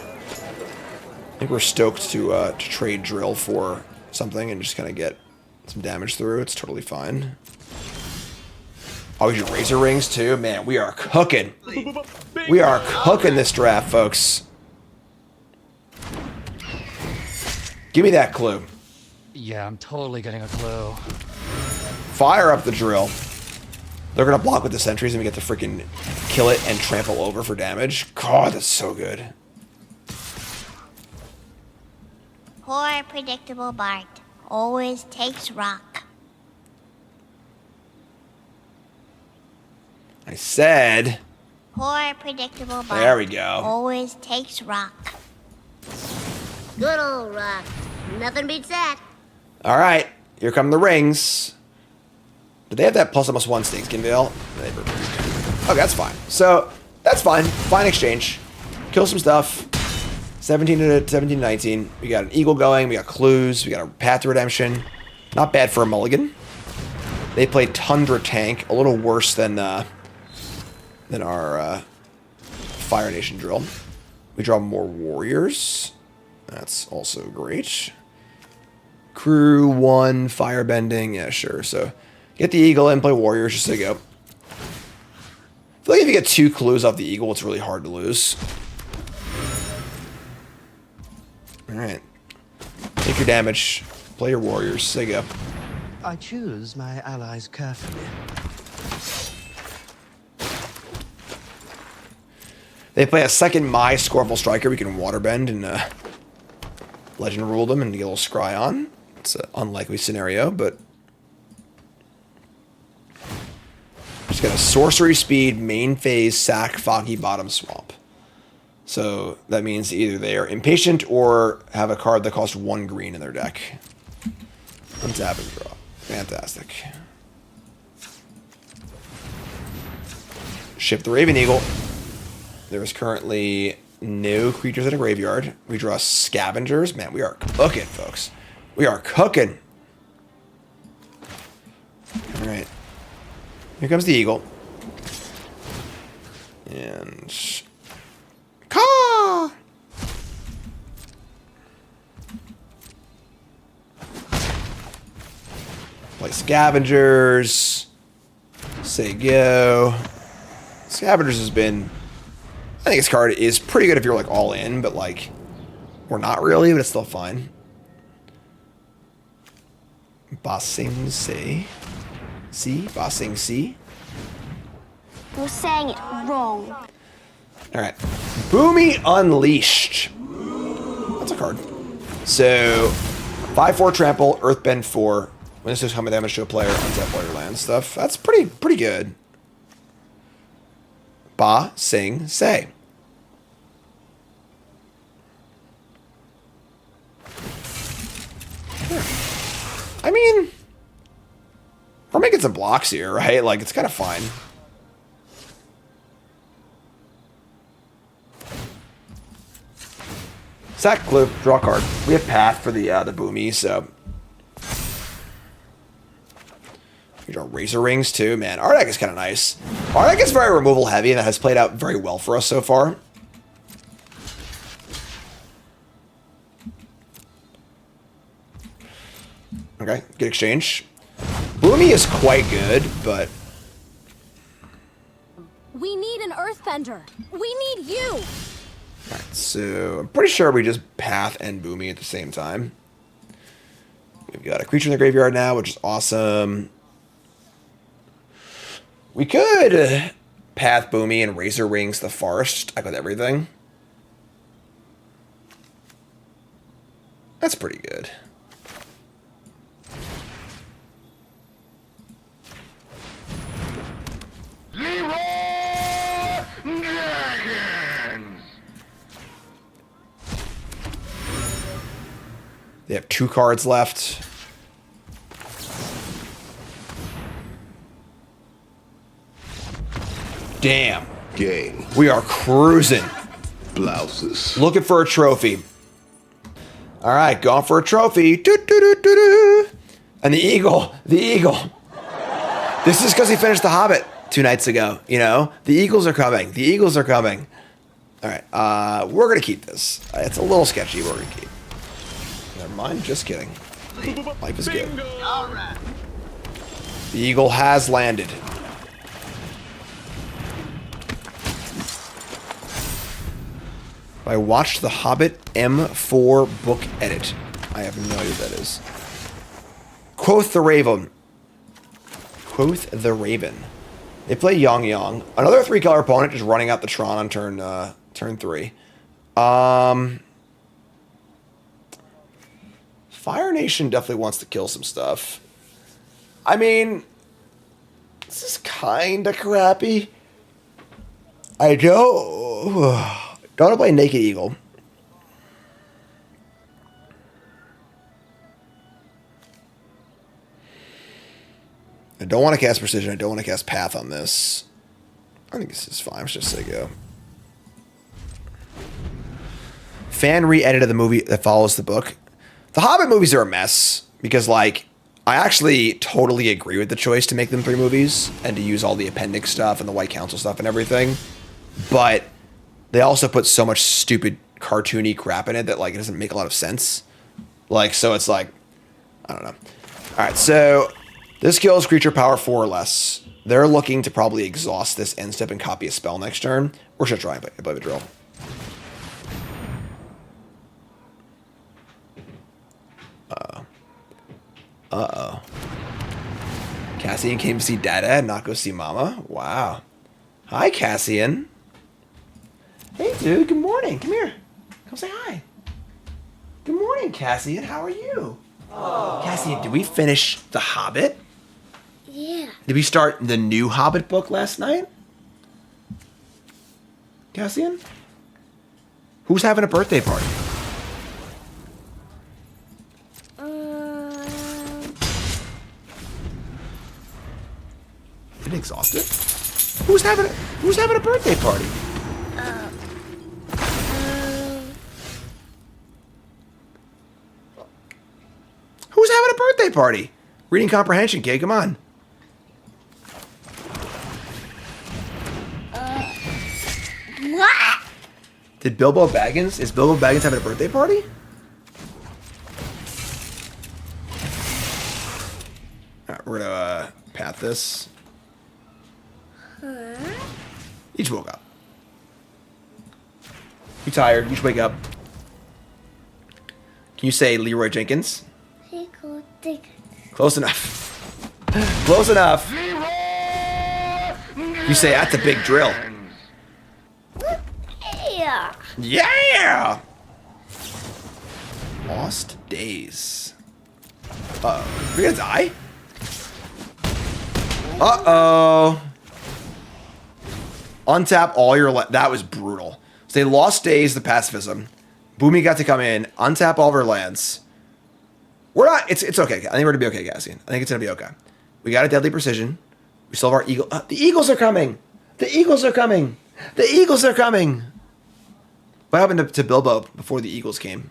Speaker 1: think we're stoked to trade Drill for something and just kind of get some damage through. It's totally fine. Oh, we do Razor Rings too? Man, we are cooking. We are cooking this draft, folks. Give me that clue.
Speaker 14: Yeah, I'm totally getting a clue.
Speaker 1: Fire up the Drill. They're going to block with the sentries and we get to freaking kill it and trample over for damage. God, that's so good.
Speaker 20: Poor predictable Bart. Always takes rock.
Speaker 1: I said.
Speaker 20: Poor predictable Bart.
Speaker 1: There we go.
Speaker 20: Always takes rock. Good old rock. Nothing beats that.
Speaker 1: All right. Here come the rings. Do they have that +1/+1 Snakeskin Veil? Okay, that's fine. So, that's fine. Fine exchange. Kill some stuff. 17 to 19. We got an Eagle going. We got clues. We got a Path to Redemption. Not bad for a mulligan. They played Tundra Tank. A little worse than our Fire Nation Drill. We draw more Warriors. That's also great. Crew 1, Firebending. Yeah, sure. So, get the Eagle and play Warriors just to go. feel like if you get 2 clues off the eagle, it's really hard to lose. Alright. Take your damage. Play your warriors. There you go.
Speaker 19: I choose my allies carefully.
Speaker 1: They play a second My Scornful Striker. We can Waterbend and Legend Rule them and get a little Scry on. It's an unlikely scenario, but... Just got a Sorcery Speed, main phase, sack, Foggy, bottom, swamp. So that means either they are impatient or have a card that costs 1 green in their deck. Untap and draw. Fantastic. Ship the Raven Eagle. There is currently no creatures in a graveyard. We draw Scavengers. Man, we are cooking, folks. We are cooking. All right. Here comes the Eagle. And... Caw! Play Scavengers. Say go. Scavengers has been... I think this card is pretty good if you're, like, all in, but, like, we're not really, but it's still fine. Bossing C. C? Bossing C?
Speaker 6: You're saying it wrong.
Speaker 1: Alright. Boomy Unleashed. That's a card. So, 5/4 trample, Earthbend 4. When this is coming damage to a player, untap all your land stuff. That's pretty good. Ba, sing, say. Yeah. I mean, we're making some blocks here, right? Like, it's kind of fine. Sack, clue, draw card. We have path for the boomy, so... We draw Razor Rings too, man. Our deck is kind of nice. Our deck is very removal heavy and that has played out very well for us so far. Okay, good exchange. Boomy is quite good, but...
Speaker 6: We need an Earthbender. We need you.
Speaker 1: Alright, so I'm pretty sure we just path and Boomy at the same time. We've got a creature in the graveyard now, which is awesome. We could path Boomy and Razor Rings the Forest, like with everything. That's pretty good. They have 2 cards left. Damn.
Speaker 21: Game.
Speaker 1: We are cruising.
Speaker 21: Blouses.
Speaker 1: Looking for a trophy. All right, going for a trophy. Doo, doo, doo, doo, doo. And the Eagle. The Eagle. This is because he finished The Hobbit 2 nights ago. You know, the Eagles are coming. The Eagles are coming. All right, we're going to keep this. It's a little sketchy, but we're going to keep. Never mind, just kidding. Life is good.
Speaker 2: All right.
Speaker 1: The Eagle has landed. I watched The Hobbit M4 book edit. I have no idea what that is. Quoth the Raven. Quoth the Raven. They play Yang Yang. Another 3-color opponent just running out the Tron on turn 3. Fire Nation definitely wants to kill some stuff. I mean, this is kind of crappy. I don't want to play Naked Eagle. I don't want to cast Precision. I don't want to cast Path on this. I think this is fine. Let's just say go. Fan re-edited the movie that follows the book. The Hobbit movies are a mess because, like, I actually totally agree with the choice to make them 3 movies and to use all the appendix stuff and the White Council stuff and everything. But they also put so much stupid cartoony crap in it that, like, it doesn't make a lot of sense. Like, so it's like, I don't know. All right, so this kills creature power 4 or less. They're looking to probably exhaust this end step and copy a spell next turn. Or should I try and play the drill? Uh-oh. Uh-oh. Cassian came to see Dada and not go see Mama? Wow. Hi, Cassian. Hey, dude. Good morning. Come here. Come say hi. Good morning, Cassian. How are you? Oh. Cassian, did we finish The Hobbit?
Speaker 20: Yeah.
Speaker 1: Did we start the new Hobbit book last night? Cassian? Who's having a birthday party? Been exhausted? Who's having a birthday party? Who's having a birthday party? Reading comprehension, kid. Come on.
Speaker 20: What?
Speaker 1: Is Bilbo Baggins having a birthday party? Alright, we're gonna path this.
Speaker 20: Huh?
Speaker 1: You just woke up. You tired? You should wake up. Can you say Leroy Jenkins? Close enough. Close enough. You say that's a big drill.
Speaker 20: Yeah.
Speaker 1: Yeah. Lost Days. Uh-oh. We're gonna die? Uh-oh. Untap all your... That was brutal. So they lost Days, the pacifism. Boomy got to come in, untap all of her lands. We're not... It's okay. I think we're going to be okay, Cassian. I think it's going to be okay. We got a Deadly Precision. We still have our Eagle... the Eagles are coming! The Eagles are coming! The Eagles are coming! What happened to Bilbo before the Eagles came?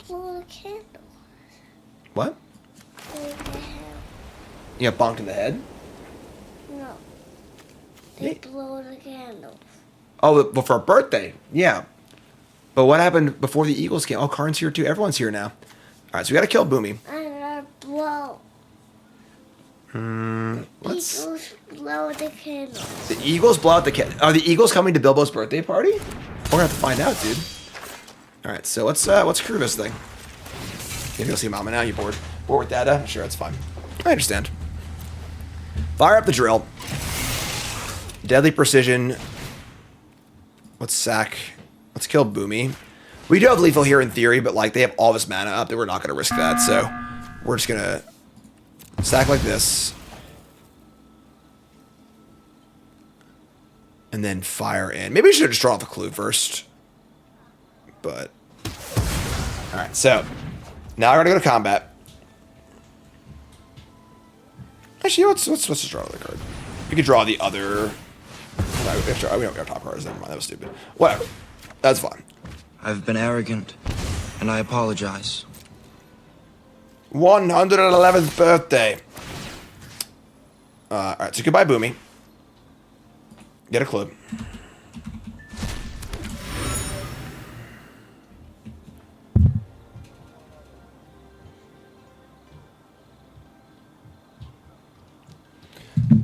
Speaker 20: Blow the candle.
Speaker 1: What?
Speaker 20: Blow the hell.
Speaker 1: You got bonked in the head?
Speaker 20: No. They blow the candle.
Speaker 1: Oh, but for a birthday. Yeah. But what happened before the Eagles came? Oh, Karn's here too. Everyone's here now. All right, so we got to kill Boomy.
Speaker 20: I'm gonna blow. Eagles blow the candles.
Speaker 1: The Eagles blow out the candle. Are the Eagles coming to Bilbo's birthday party? We're gonna have to find out, dude. All right, so let's crew this thing. Maybe you'll see Mama now. You bored? Bored with Dada? Sure, that's fine. I understand. Fire up the drill. Deadly Precision. Let's sack. Let's kill Boomy. We do have lethal here in theory, but like they have all this mana up that we're not gonna risk that. So we're just gonna sack like this. And then fire in. Maybe we should have just drawn off a clue first. But alright, so now we're gonna go to combat. Actually, let's just draw another card. We could draw the other. No, we don't have top cards, never mind, that was stupid. Whatever. That's fine.
Speaker 7: I've been arrogant, and I apologize.
Speaker 1: 111th birthday. Alright, so goodbye, Boomy. Get a clue.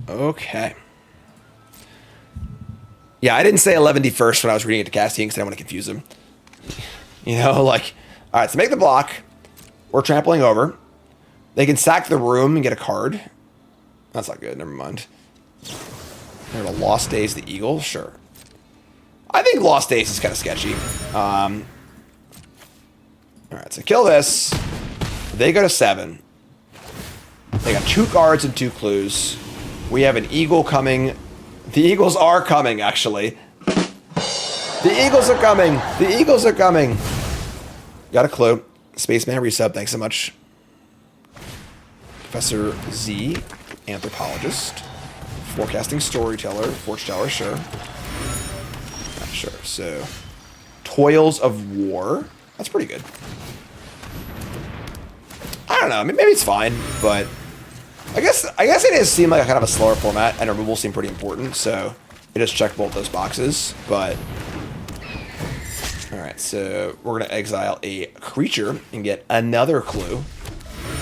Speaker 1: Okay. Yeah, I didn't say 11D first when I was reading it to Cassian because I didn't want to confuse him. You know, like, all right, so make the block. We're trampling over. They can sack the room and get a card. That's not good. Never mind. They're the Lost Days, the Eagle. Sure. I think Lost Days is kind of sketchy. All right, so kill this. They go to 7. They got 2 cards and 2 clues. We have an Eagle coming. The Eagles are coming, actually. The Eagles are coming. The Eagles are coming. Got a clue. Spaceman resub. Thanks so much. Professor Z, anthropologist. Forecasting storyteller. Fortune teller, sure. Not sure. So, Toils of War. That's pretty good. I don't know. Maybe it's fine, but I guess it does seem like a kind of a slower format, and removal seemed pretty important, so it just checked both those boxes. But all right, so we're gonna exile a creature and get another clue.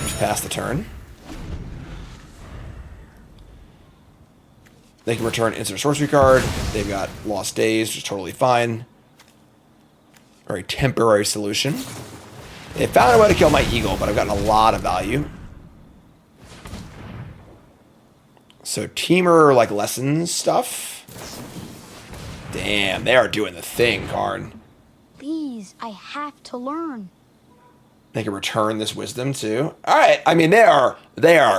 Speaker 1: Just pass the turn. They can return instant sorcery card. They've got Lost Days, which is totally fine. Very temporary solution. They found a way to kill my eagle, but I've gotten a lot of value. So Teamer, like, lessons stuff. Damn, they are doing the thing, Karn.
Speaker 6: Please, I have to learn.
Speaker 1: They can return this wisdom, too. All right, I mean, they are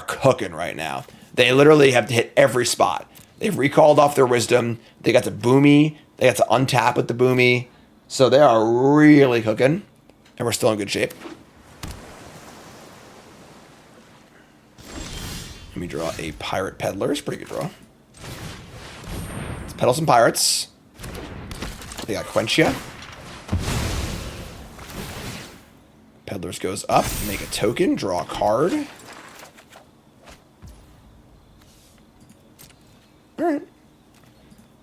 Speaker 1: cooking right now. They literally have to hit every spot. They've recalled off their wisdom. They got the boomy. They got to untap with the boomy. So they are really cooking. And we're still in good shape. Let me draw a Pirate Peddler. It's a pretty good draw. Let's peddle some pirates. They got Quenchia. Peddlers goes up. Make a token. Draw a card. Alright.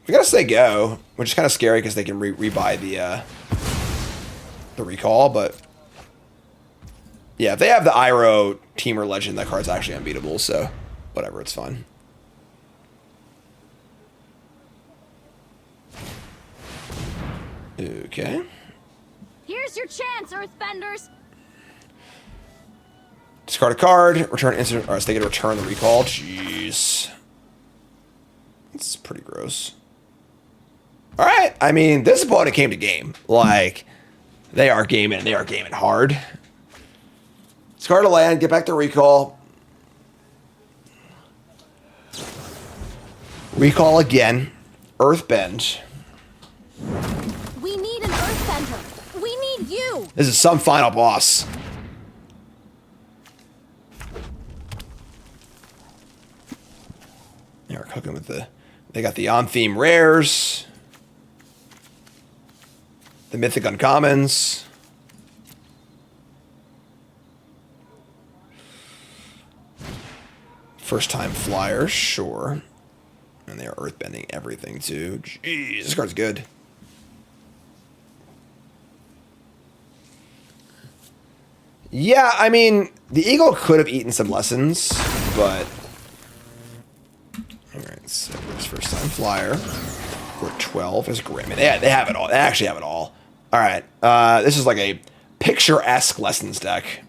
Speaker 1: We gotta say go, which is kind of scary because they can rebuy the recall, but yeah, if they have the Iroh Teamer Legend, that card's actually unbeatable, so whatever, it's fine. Okay.
Speaker 10: Here's your chance, Earthbenders.
Speaker 1: Discard a card, return instant, or they get to return the recall. Jeez. It's pretty gross. Alright, I mean, this opponent came to game. Like, they are gaming, and they are gaming hard. Discard a land, get back to recall. Recall again. Earthbend.
Speaker 10: We need an Earthbender. We need you.
Speaker 1: This is some final boss. They are cooking with the... They got the on-theme rares. The Mythic uncommons. First-time flyers, sure. And they are earthbending everything, too. Jeez, this card's good. Yeah, I mean, the Eagle could have eaten some lessons, but... Alright, so this first-time flyer. We're 12 is grim. They have it all. They actually have it all. Alright, this is like a picturesque lessons deck.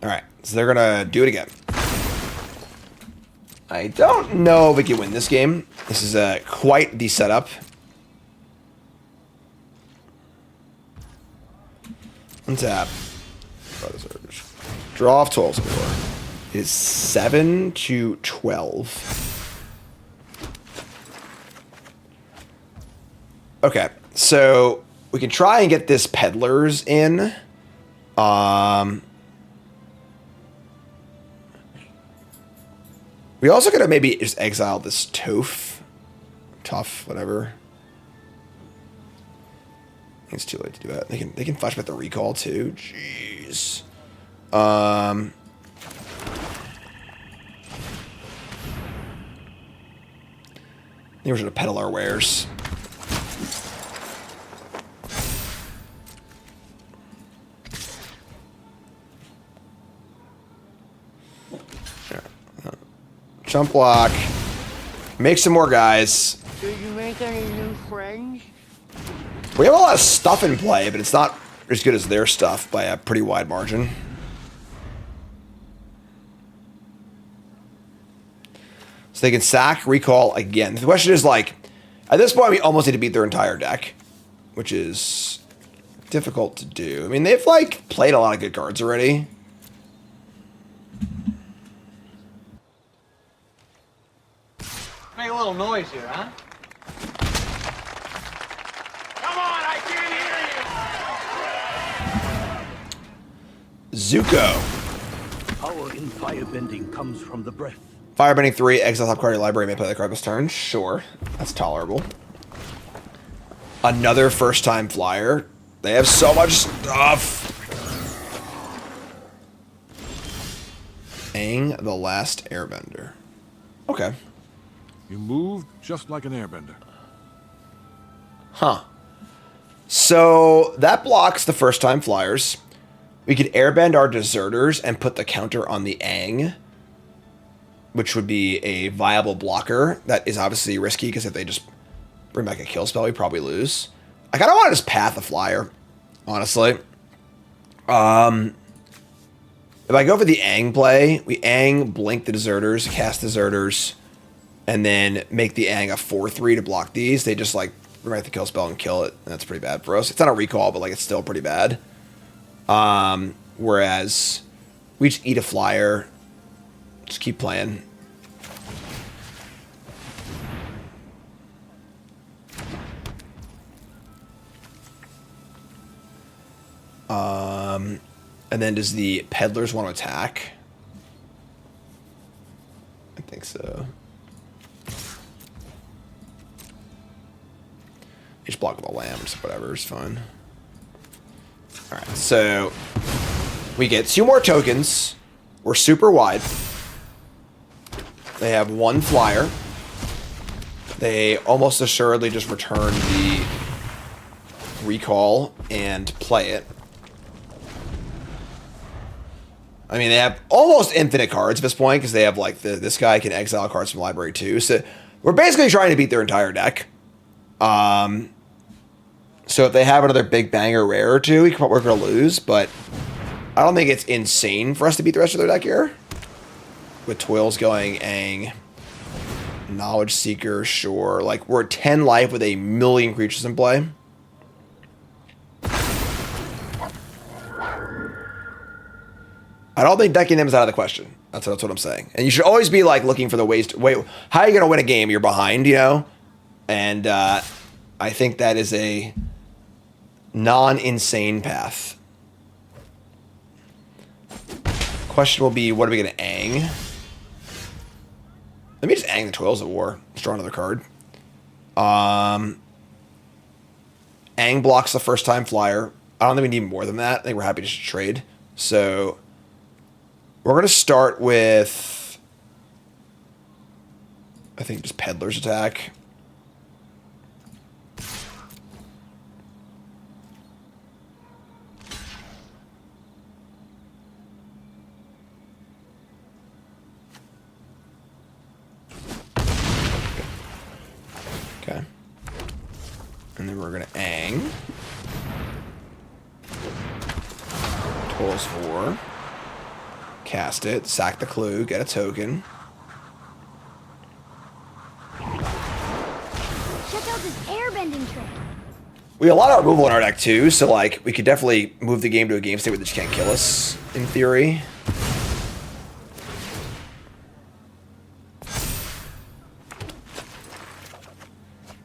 Speaker 1: Alright, so they're gonna do it again. I don't know if we can win this game. This is quite the setup. Untap. Draw off 12 score. Is 7 to 12. Okay, so we can try and get this Peddlers in. We also could have maybe just exiled this Tough, whatever. I think it's too late to do that. They can flashback the recall too. Jeez. They were going to peddle our wares. Jump block. Make some more guys.
Speaker 4: Did you make any new friends?
Speaker 1: We have a lot of stuff in play, but it's not as good as their stuff by a pretty wide margin. So they can sack, recall again. The question is, like, at this point, we almost need to beat their entire deck, which is difficult to do. I mean, they've, like, played a lot of good cards already.
Speaker 15: Make a little noise here, huh?
Speaker 3: Come on, I can't hear you!
Speaker 1: Zuko.
Speaker 22: Power in firebending comes from the breath.
Speaker 1: Firebending 3, exile top card of your library, may play the card this turn. Sure, that's tolerable. Another first-time flyer. They have so much stuff. Aang, the Last Airbender. Okay.
Speaker 3: You moved just like an airbender.
Speaker 1: Huh. So that blocks the first time flyers. We could airbend our deserters and put the counter on the Aang, which would be a viable blocker. That is obviously risky because if they just bring back a kill spell, we probably lose. I kind of want to just path a flyer, honestly. If I go for the Aang play, we Aang, blink the deserters, cast deserters, and then make the Aang a 4/3 to block these. They just like bring back the kill spell and kill it. And that's pretty bad for us. It's not a recall, but like it's still pretty bad. Whereas we just eat a flyer, just keep playing. And then does the peddlers want to attack? I think so. Each block with a lambs, whatever, is fine. Alright, so we get 2 more tokens. We're super wide. They have 1 flyer. They almost assuredly just return the recall and play it. I mean, they have almost infinite cards at this point because they have like this guy can exile cards from the library too. So we're basically trying to beat their entire deck. So if they have another big banger rare or two, we're going to lose. But I don't think it's insane for us to beat the rest of their deck here. With Toils going, Aang, Knowledge Seeker, sure. Like we're at 10 life with a million creatures in play. I don't think decking them is out of the question. That's what I'm saying. And you should always be like looking for the ways to wait. How are you going to win a game? You're behind, you know? And I think that is a non-insane path. Question will be, what are we going to Aang? Let me just Aang the Toils of War. Let's draw another card. Aang blocks the first time flyer. I don't think we need more than that. I think we're happy to just trade. So we're going to start with, I think, just Peddler's attack. Okay. And then we're going to Aang. Toils of War. Cast it, sack the clue, get a token.
Speaker 6: Check out this airbending trick.
Speaker 1: We have a lot of removal in our deck too, so like we could definitely move the game to a game state where they just can't kill us, in theory.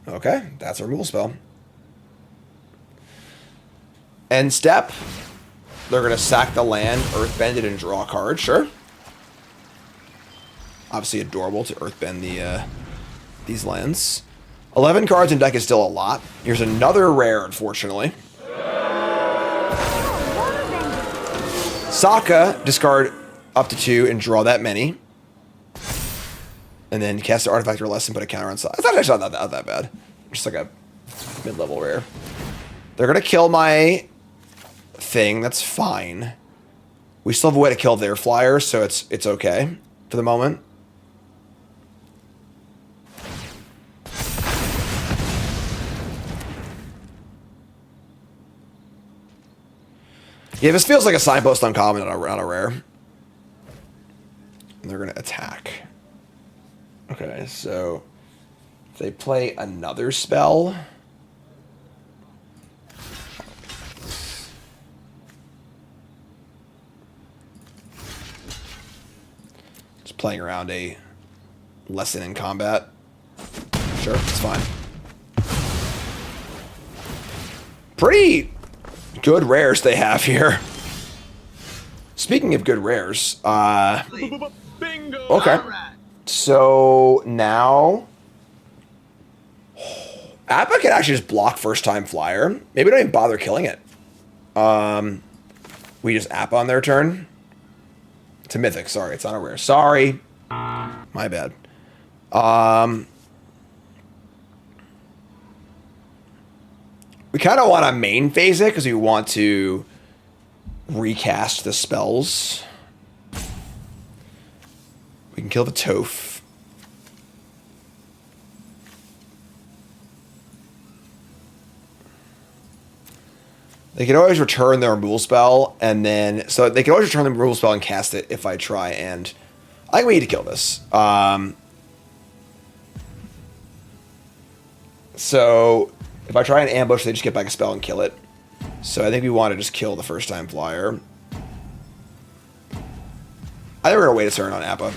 Speaker 1: Okay, that's a removal spell. End step. They're going to sack the land, earthbend it, and draw a card, sure. Obviously adorable to earthbend these lands. 11 cards in deck is still a lot. Here's another rare, unfortunately. Sokka, discard up to 2 and draw that many. And then cast an artifact or less and put a counter on side. It's actually not that bad. Just like a mid-level rare. They're going to kill my thing. That's fine. We still have a way to kill their flyer, so it's okay for the moment. Yeah, this feels like a signpost uncommon on a rare. And they're going to attack. Okay, so if they play another spell. Just playing around a lesson in combat. Sure, it's fine. Pretty good rares they have here. Speaking of good rares,
Speaker 3: Bingo.
Speaker 1: okay. So now Appa can actually just block first time flyer. Maybe we don't even bother killing it. We just Appa on their turn. It's a mythic, sorry, it's not a rare. Sorry. My bad. We kind of want to main phase it because we want to recast the spells. We can kill the Toph. They can always return their removal spell, and then... So they can always return the removal spell and cast it if I try, and... I think we need to kill this. So, if I try and ambush, they just get back a spell and kill it. So I think we want to just kill the first time flyer. I think we're going to wait a turn on Appa.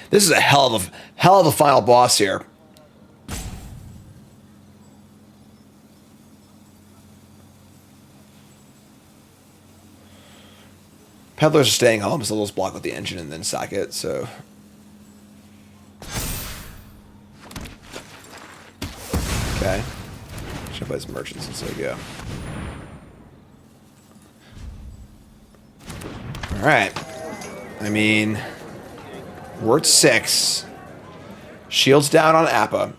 Speaker 1: This is a hell of a final boss here. Peddlers are staying home, so they'll just block with the engine and then sack it, so... Okay. Should play some merchants instead, go. Alright. I mean... We're at 6. Shields down on Appa.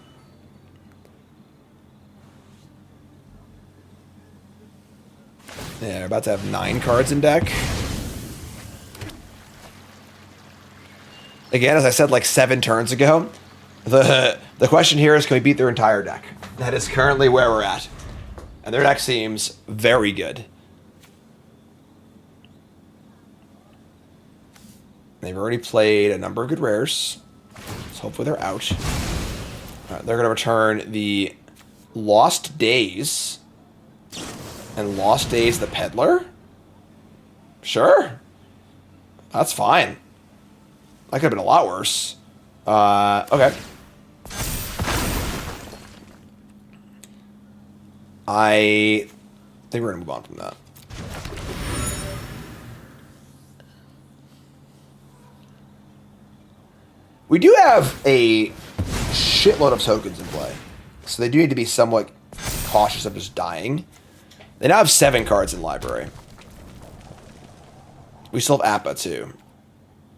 Speaker 1: Yeah, they're about to have 9 cards in deck. Again, as I said like 7 turns ago, the question here is, can we beat their entire deck? That is currently where we're at. And their deck seems very good. They've already played a number of good rares. So hopefully they're out. All right, they're going to return the Lost Days. And Lost Days the Peddler? Sure. That's fine. That could have been a lot worse. Okay. I think we're going to move on from that. We do have a shitload of tokens in play, so they do need to be somewhat cautious of just dying. They now have 7 cards in library. We still have Appa, too.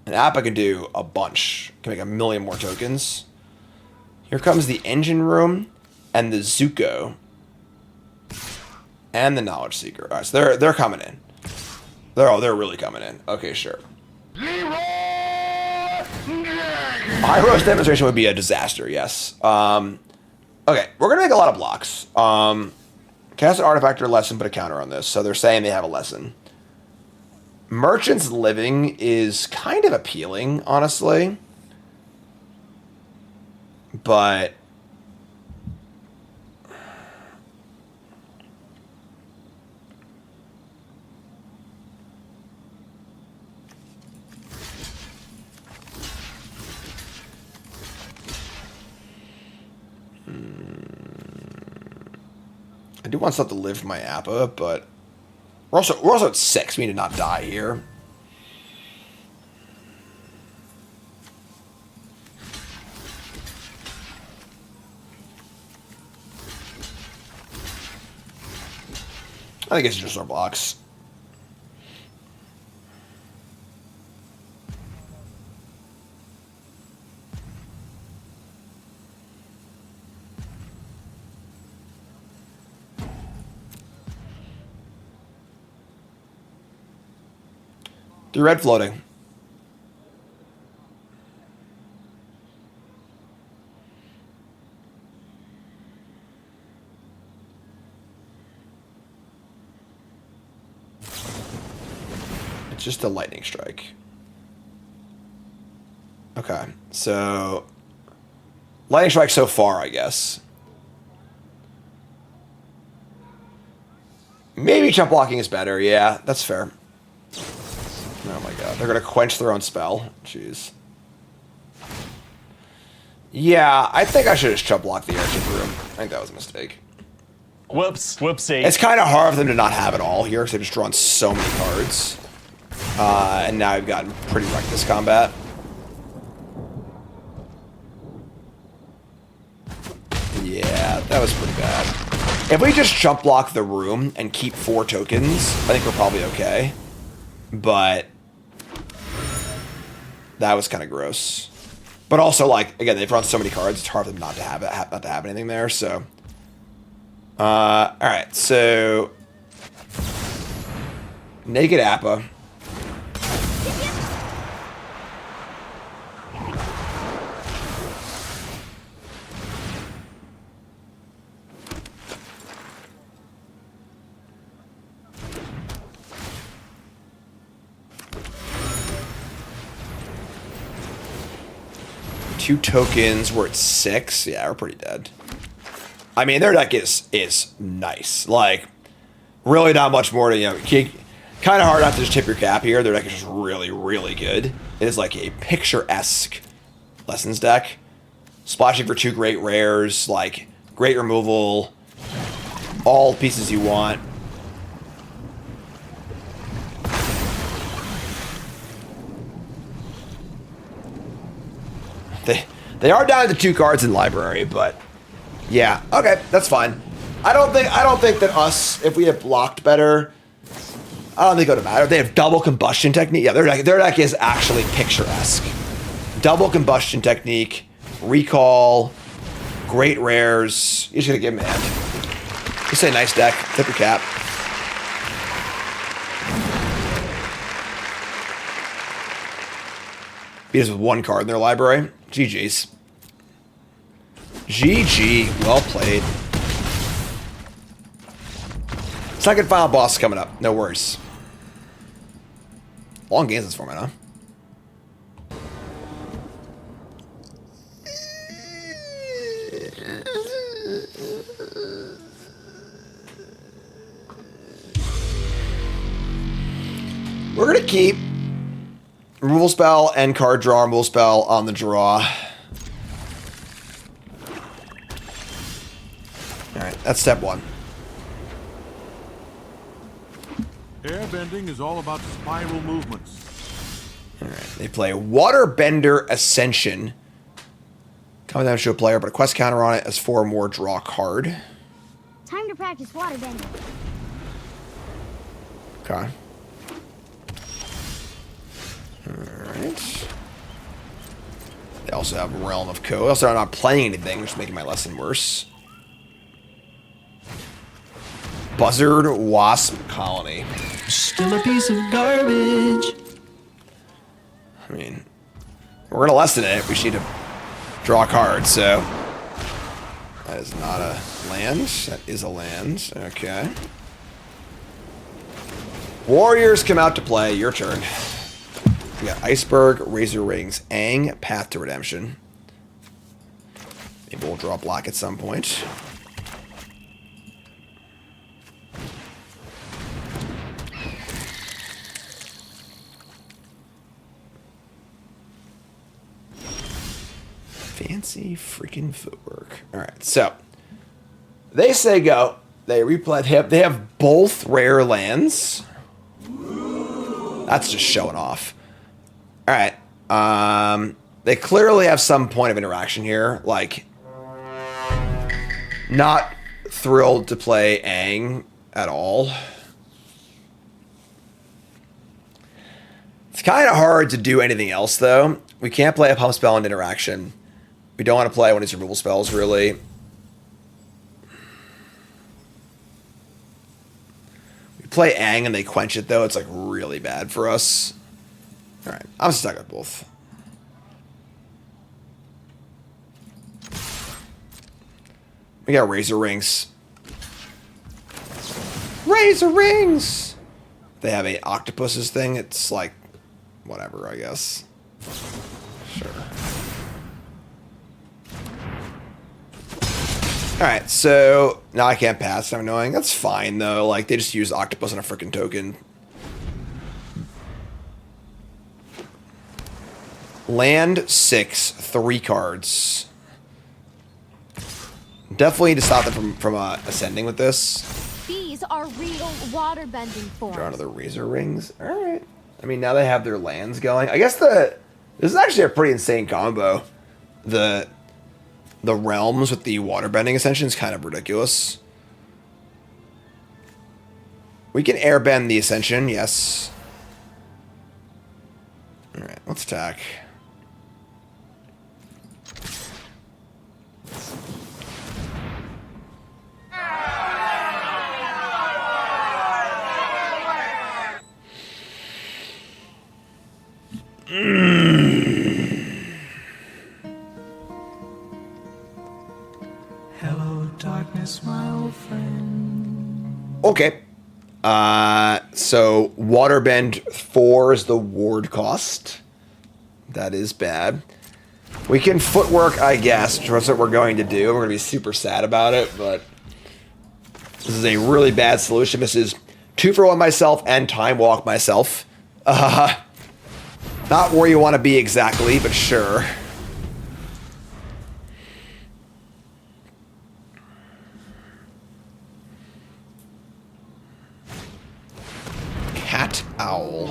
Speaker 1: And Appa can do a bunch. Can make a million more tokens. Here comes the Engine Room and the Zuko. And the Knowledge Seeker. Alright, so they're coming in. They're really coming in. Okay, sure. High Roast Demonstration would be a disaster, yes. Okay, we're going to make a lot of blocks. Cast an artifact or lesson, put a counter on this. So they're saying they have a lesson. Merchant's Living is kind of appealing, honestly. But... I do want stuff to live for my Appa, but we're also at 6. We need to not die here. I think it's just our blocks. The red floating. It's just a lightning strike. Okay, so lightning strike so far, I guess. Maybe chump blocking is better. Yeah, that's fair. Oh my god, they're gonna quench their own spell. Jeez. Yeah, I think I should have chump blocked the airship room. I think that was a mistake.
Speaker 12: Whoops, whoopsie.
Speaker 1: It's kind of hard for them to not have it all here because they've just drawn so many cards. And now I've gotten pretty wrecked this combat. Yeah, that was pretty bad. If we just chump block the room and keep 4 tokens, I think we're probably okay. But that was kind of gross. But also, like, again, they've run so many cards, it's hard for them not to have it, not to have anything there. So, all right. So, Naked Appa. Two tokens, we're at 6. Yeah, we're pretty dead. I mean, their deck is nice. Like, really not much more to, you know, kind of hard not to just tip your cap here. Their deck is just really, really good. It is like a picturesque Lessons deck. Splashing for 2 great rares, like, great removal, all pieces you want. They are down to 2 cards in library, but yeah, okay, that's fine. I don't think that us, if we have blocked better, I don't think it would matter. They have double combustion technique. Yeah, their deck is actually picturesque. Double combustion technique, recall, great rares. You're just gonna give them a hand. Just say nice deck, tip your cap. Beat us with 1 card in their library. GG's. GG. Well played. Second final boss coming up. No worries. Long games this format, huh? We're going to keep removal spell and card draw, removal spell on the draw. Alright, that's step 1.
Speaker 3: Airbending is all about spiral movements.
Speaker 1: Alright, they play Waterbender Ascension. Coming down to a player, but a quest counter on it as 4 more, draw card.
Speaker 6: Time to practice waterbending.
Speaker 1: Okay. Alright. They also have Realm of Code. Also, I'm not playing anything, which is making my lesson worse. Buzzard Wasp Colony.
Speaker 15: Still a piece of garbage.
Speaker 1: I mean, we're gonna lesson it. We should need to draw a card, so that is not a land. That is a land. Okay. Warriors come out to play. Your turn. We got Iceberg, Razor Rings, Aang, Path to Redemption. Maybe we'll draw black at some point. Fancy freaking footwork. All right, so they say go. They replay. They have both rare lands. That's just showing off. All right. They clearly have some point of interaction here. Like, not thrilled to play Aang at all. It's kind of hard to do anything else, though. We can't play a pump spell and interaction. We don't want to play one of these removal spells, really. We play Aang and they quench it, though. It's, like, really bad for us. All right. I'm stuck with both. We got Razor Rings. Razor Rings! They have a octopuses thing. It's, like, whatever, I guess. Sure. Alright, so now I can't pass. I'm annoying. That's fine, though. Like, they just use octopus on a freaking token. Land 6, 3 cards. Definitely need to stop them from ascending with this.
Speaker 10: These are real waterbending forms.
Speaker 1: Draw another Razor Rings. Alright. I mean, now they have their lands going. I guess this is actually a pretty insane combo. The the realms with the waterbending ascension is kind of ridiculous. We can airbend the ascension, yes. Alright, let's attack.
Speaker 15: Hello, darkness, my old friend.
Speaker 1: Okay. So waterbend 4 is the ward cost. That is bad. We can footwork, I guess, which is what we're going to do. We're going to be super sad about it, but this is a really bad solution. This is 2 for 1 myself and time walk myself. Not where you want to be exactly, but sure. Cat owl.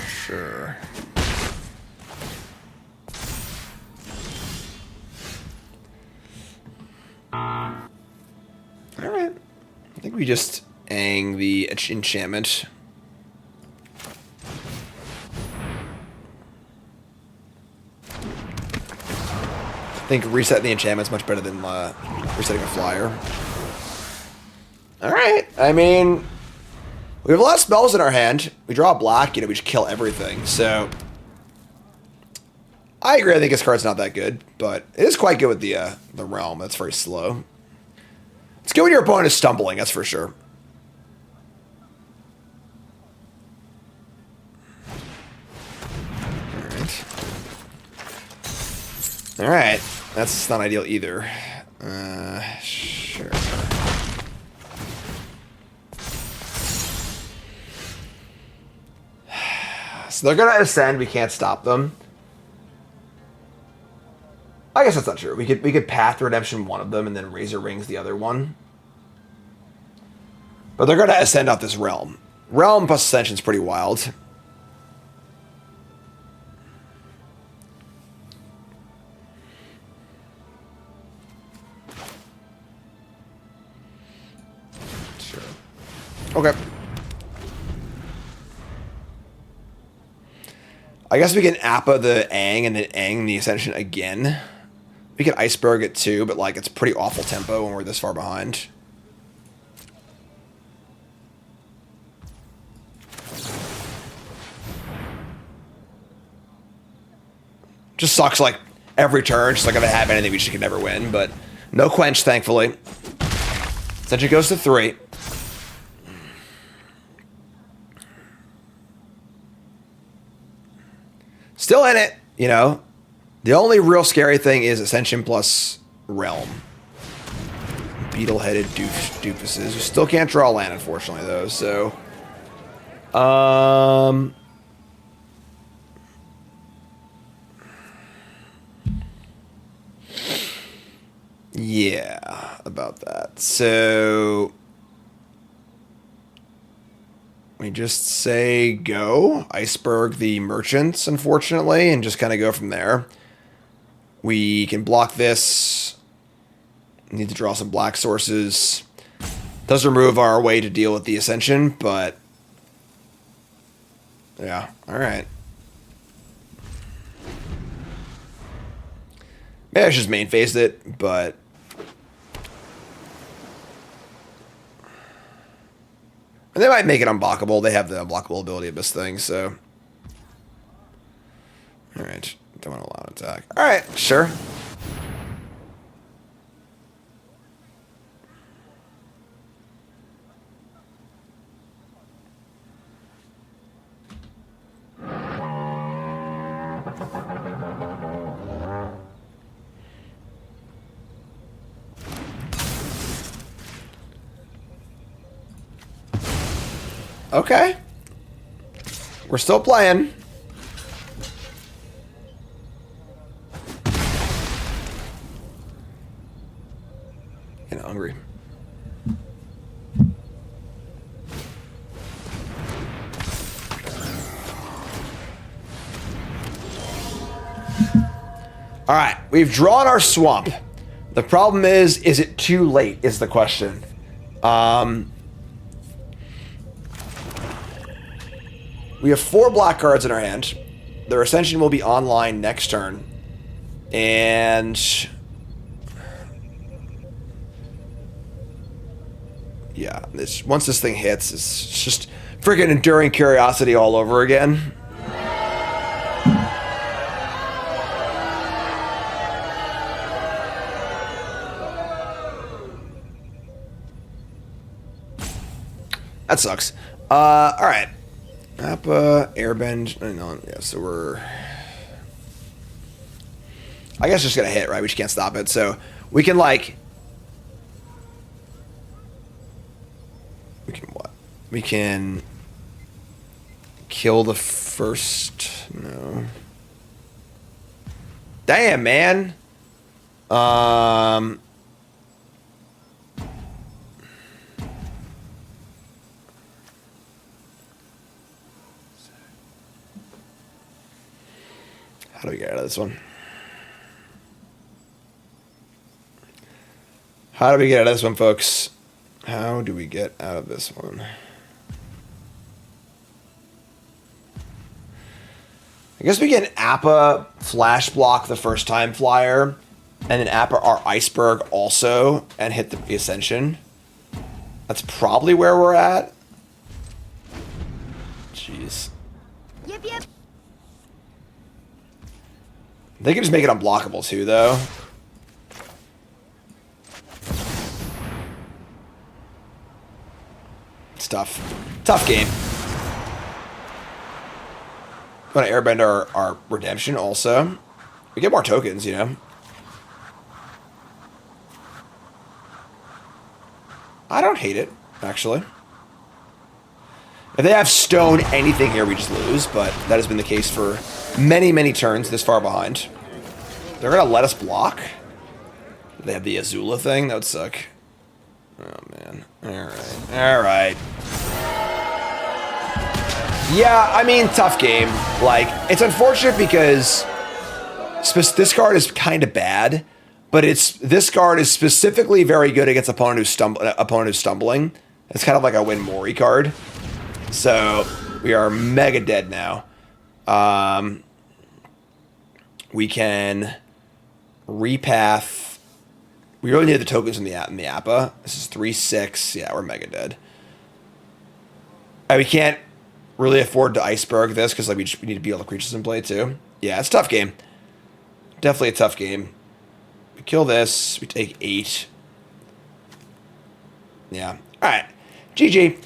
Speaker 1: Sure. Alright. I think we just ang the enchantment. I think resetting the enchantment's much better than resetting a flyer. Alright. I mean, we have a lot of spells in our hand. We draw a black, we just kill everything. So I agree, I think his card's not that good, but it is quite good with the realm. That's very slow. It's good when your opponent is stumbling, that's for sure. Alright. That's not ideal either. Sure. So they're gonna ascend, we can't stop them. I guess that's not true. We could Path to Redemption one of them and then Razor Rings the other one. But they're gonna ascend off this realm. Realm plus Ascension's pretty wild. Sure. Okay. I guess we can Appa the Aang and then Aang the Ascension again. We can Iceberg it too, but like it's pretty awful tempo when we're this far behind. Just sucks like every turn, just like if I have anything we just can never win, but no quench thankfully. Ascension goes to 3. Still in it, The only real scary thing is Ascension plus Realm. Beetle-headed doofuses. You still can't draw land, unfortunately, though, so... Yeah, about that. So... we just say go, Iceberg the merchants, unfortunately, and just kind of go from there. We can block this. Need to draw some black sources. Does remove our way to deal with the Ascension, but... yeah, alright. Maybe I should just main phase it, but... and they might make it unblockable. They have the unblockable ability of this thing, so... alright. Don't want to allow an attack. Alright, sure. Okay. We're still playing. Getting hungry. All right, we've drawn our swamp. The problem is it too late is the question. We have 4 black cards in our hand. Their Ascension will be online next turn. And... yeah, once this thing hits, it's just freaking enduring curiosity all over again. That sucks. All right. APLA, Airbend. No, yeah, so we're... I guess just gonna hit, right? We just can't stop it. So we can, like... we can what? We can... kill the first... no. Damn, man! How do we get out of this one? How do we get out of this one, folks? How do we get out of this one? I guess we get an APA flash block the first time flyer, and then APA our iceberg also, and hit the Ascension. That's probably where we're at. Jeez.
Speaker 6: Yep, yep.
Speaker 1: They can just make it unblockable too, though. It's tough. Tough game. Want to Airbender our redemption also. We get more tokens, you know. I don't hate it, actually. If they have stone anything here, we just lose, but that has been the case for many, many turns this far behind. They're going to let us block? They have the Azula thing? That would suck. Oh, man. Alright. Alright. Yeah, I mean, tough game. Like, it's unfortunate because this card is kind of bad, but this card is specifically very good against opponent who's stumbling. It's kind of like a Win Mori card. So, we are mega dead now. We can repath. We really need the tokens in the APA. This is 3/6. Yeah, we're mega dead. We can't really afford to iceberg this because like we need to be all the creatures in play too. Yeah, it's a tough game. Definitely a tough game. We kill this. We take 8. Yeah. All right. GG.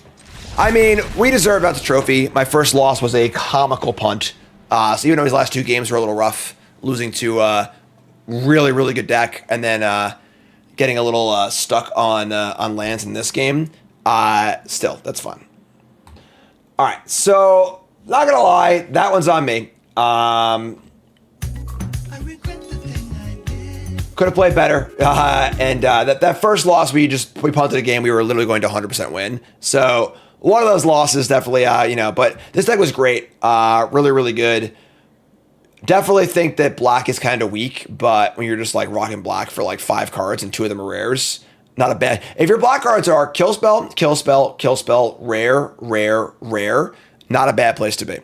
Speaker 1: I mean, we deserve out the trophy. My first loss was a comical punt. So even though his last 2 games were a little rough, losing to really, really good deck, and then getting a little stuck on lands in this game, still, that's fun. All right, so not gonna lie, that one's on me. Could have played better, and that first loss we punted a game we were literally going to 100% win. So one of those losses definitely, you know, but this deck was great, really, really good. Definitely think that black is kind of weak, but when you're just like rocking black for like 5 cards and 2 of them are rares, not a bad. If your black cards are kill spell, kill spell, kill spell, rare, rare, rare, not a bad place to be.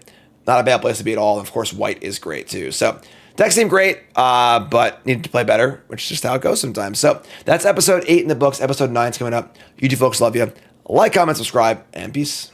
Speaker 1: Not a bad place to be at all. And of course, white is great too. So decks seem great, but needed to play better, which is just how it goes sometimes. So that's episode 8 in the books. Episode 9 is coming up. You two folks, love you. Like, comment, subscribe, and peace.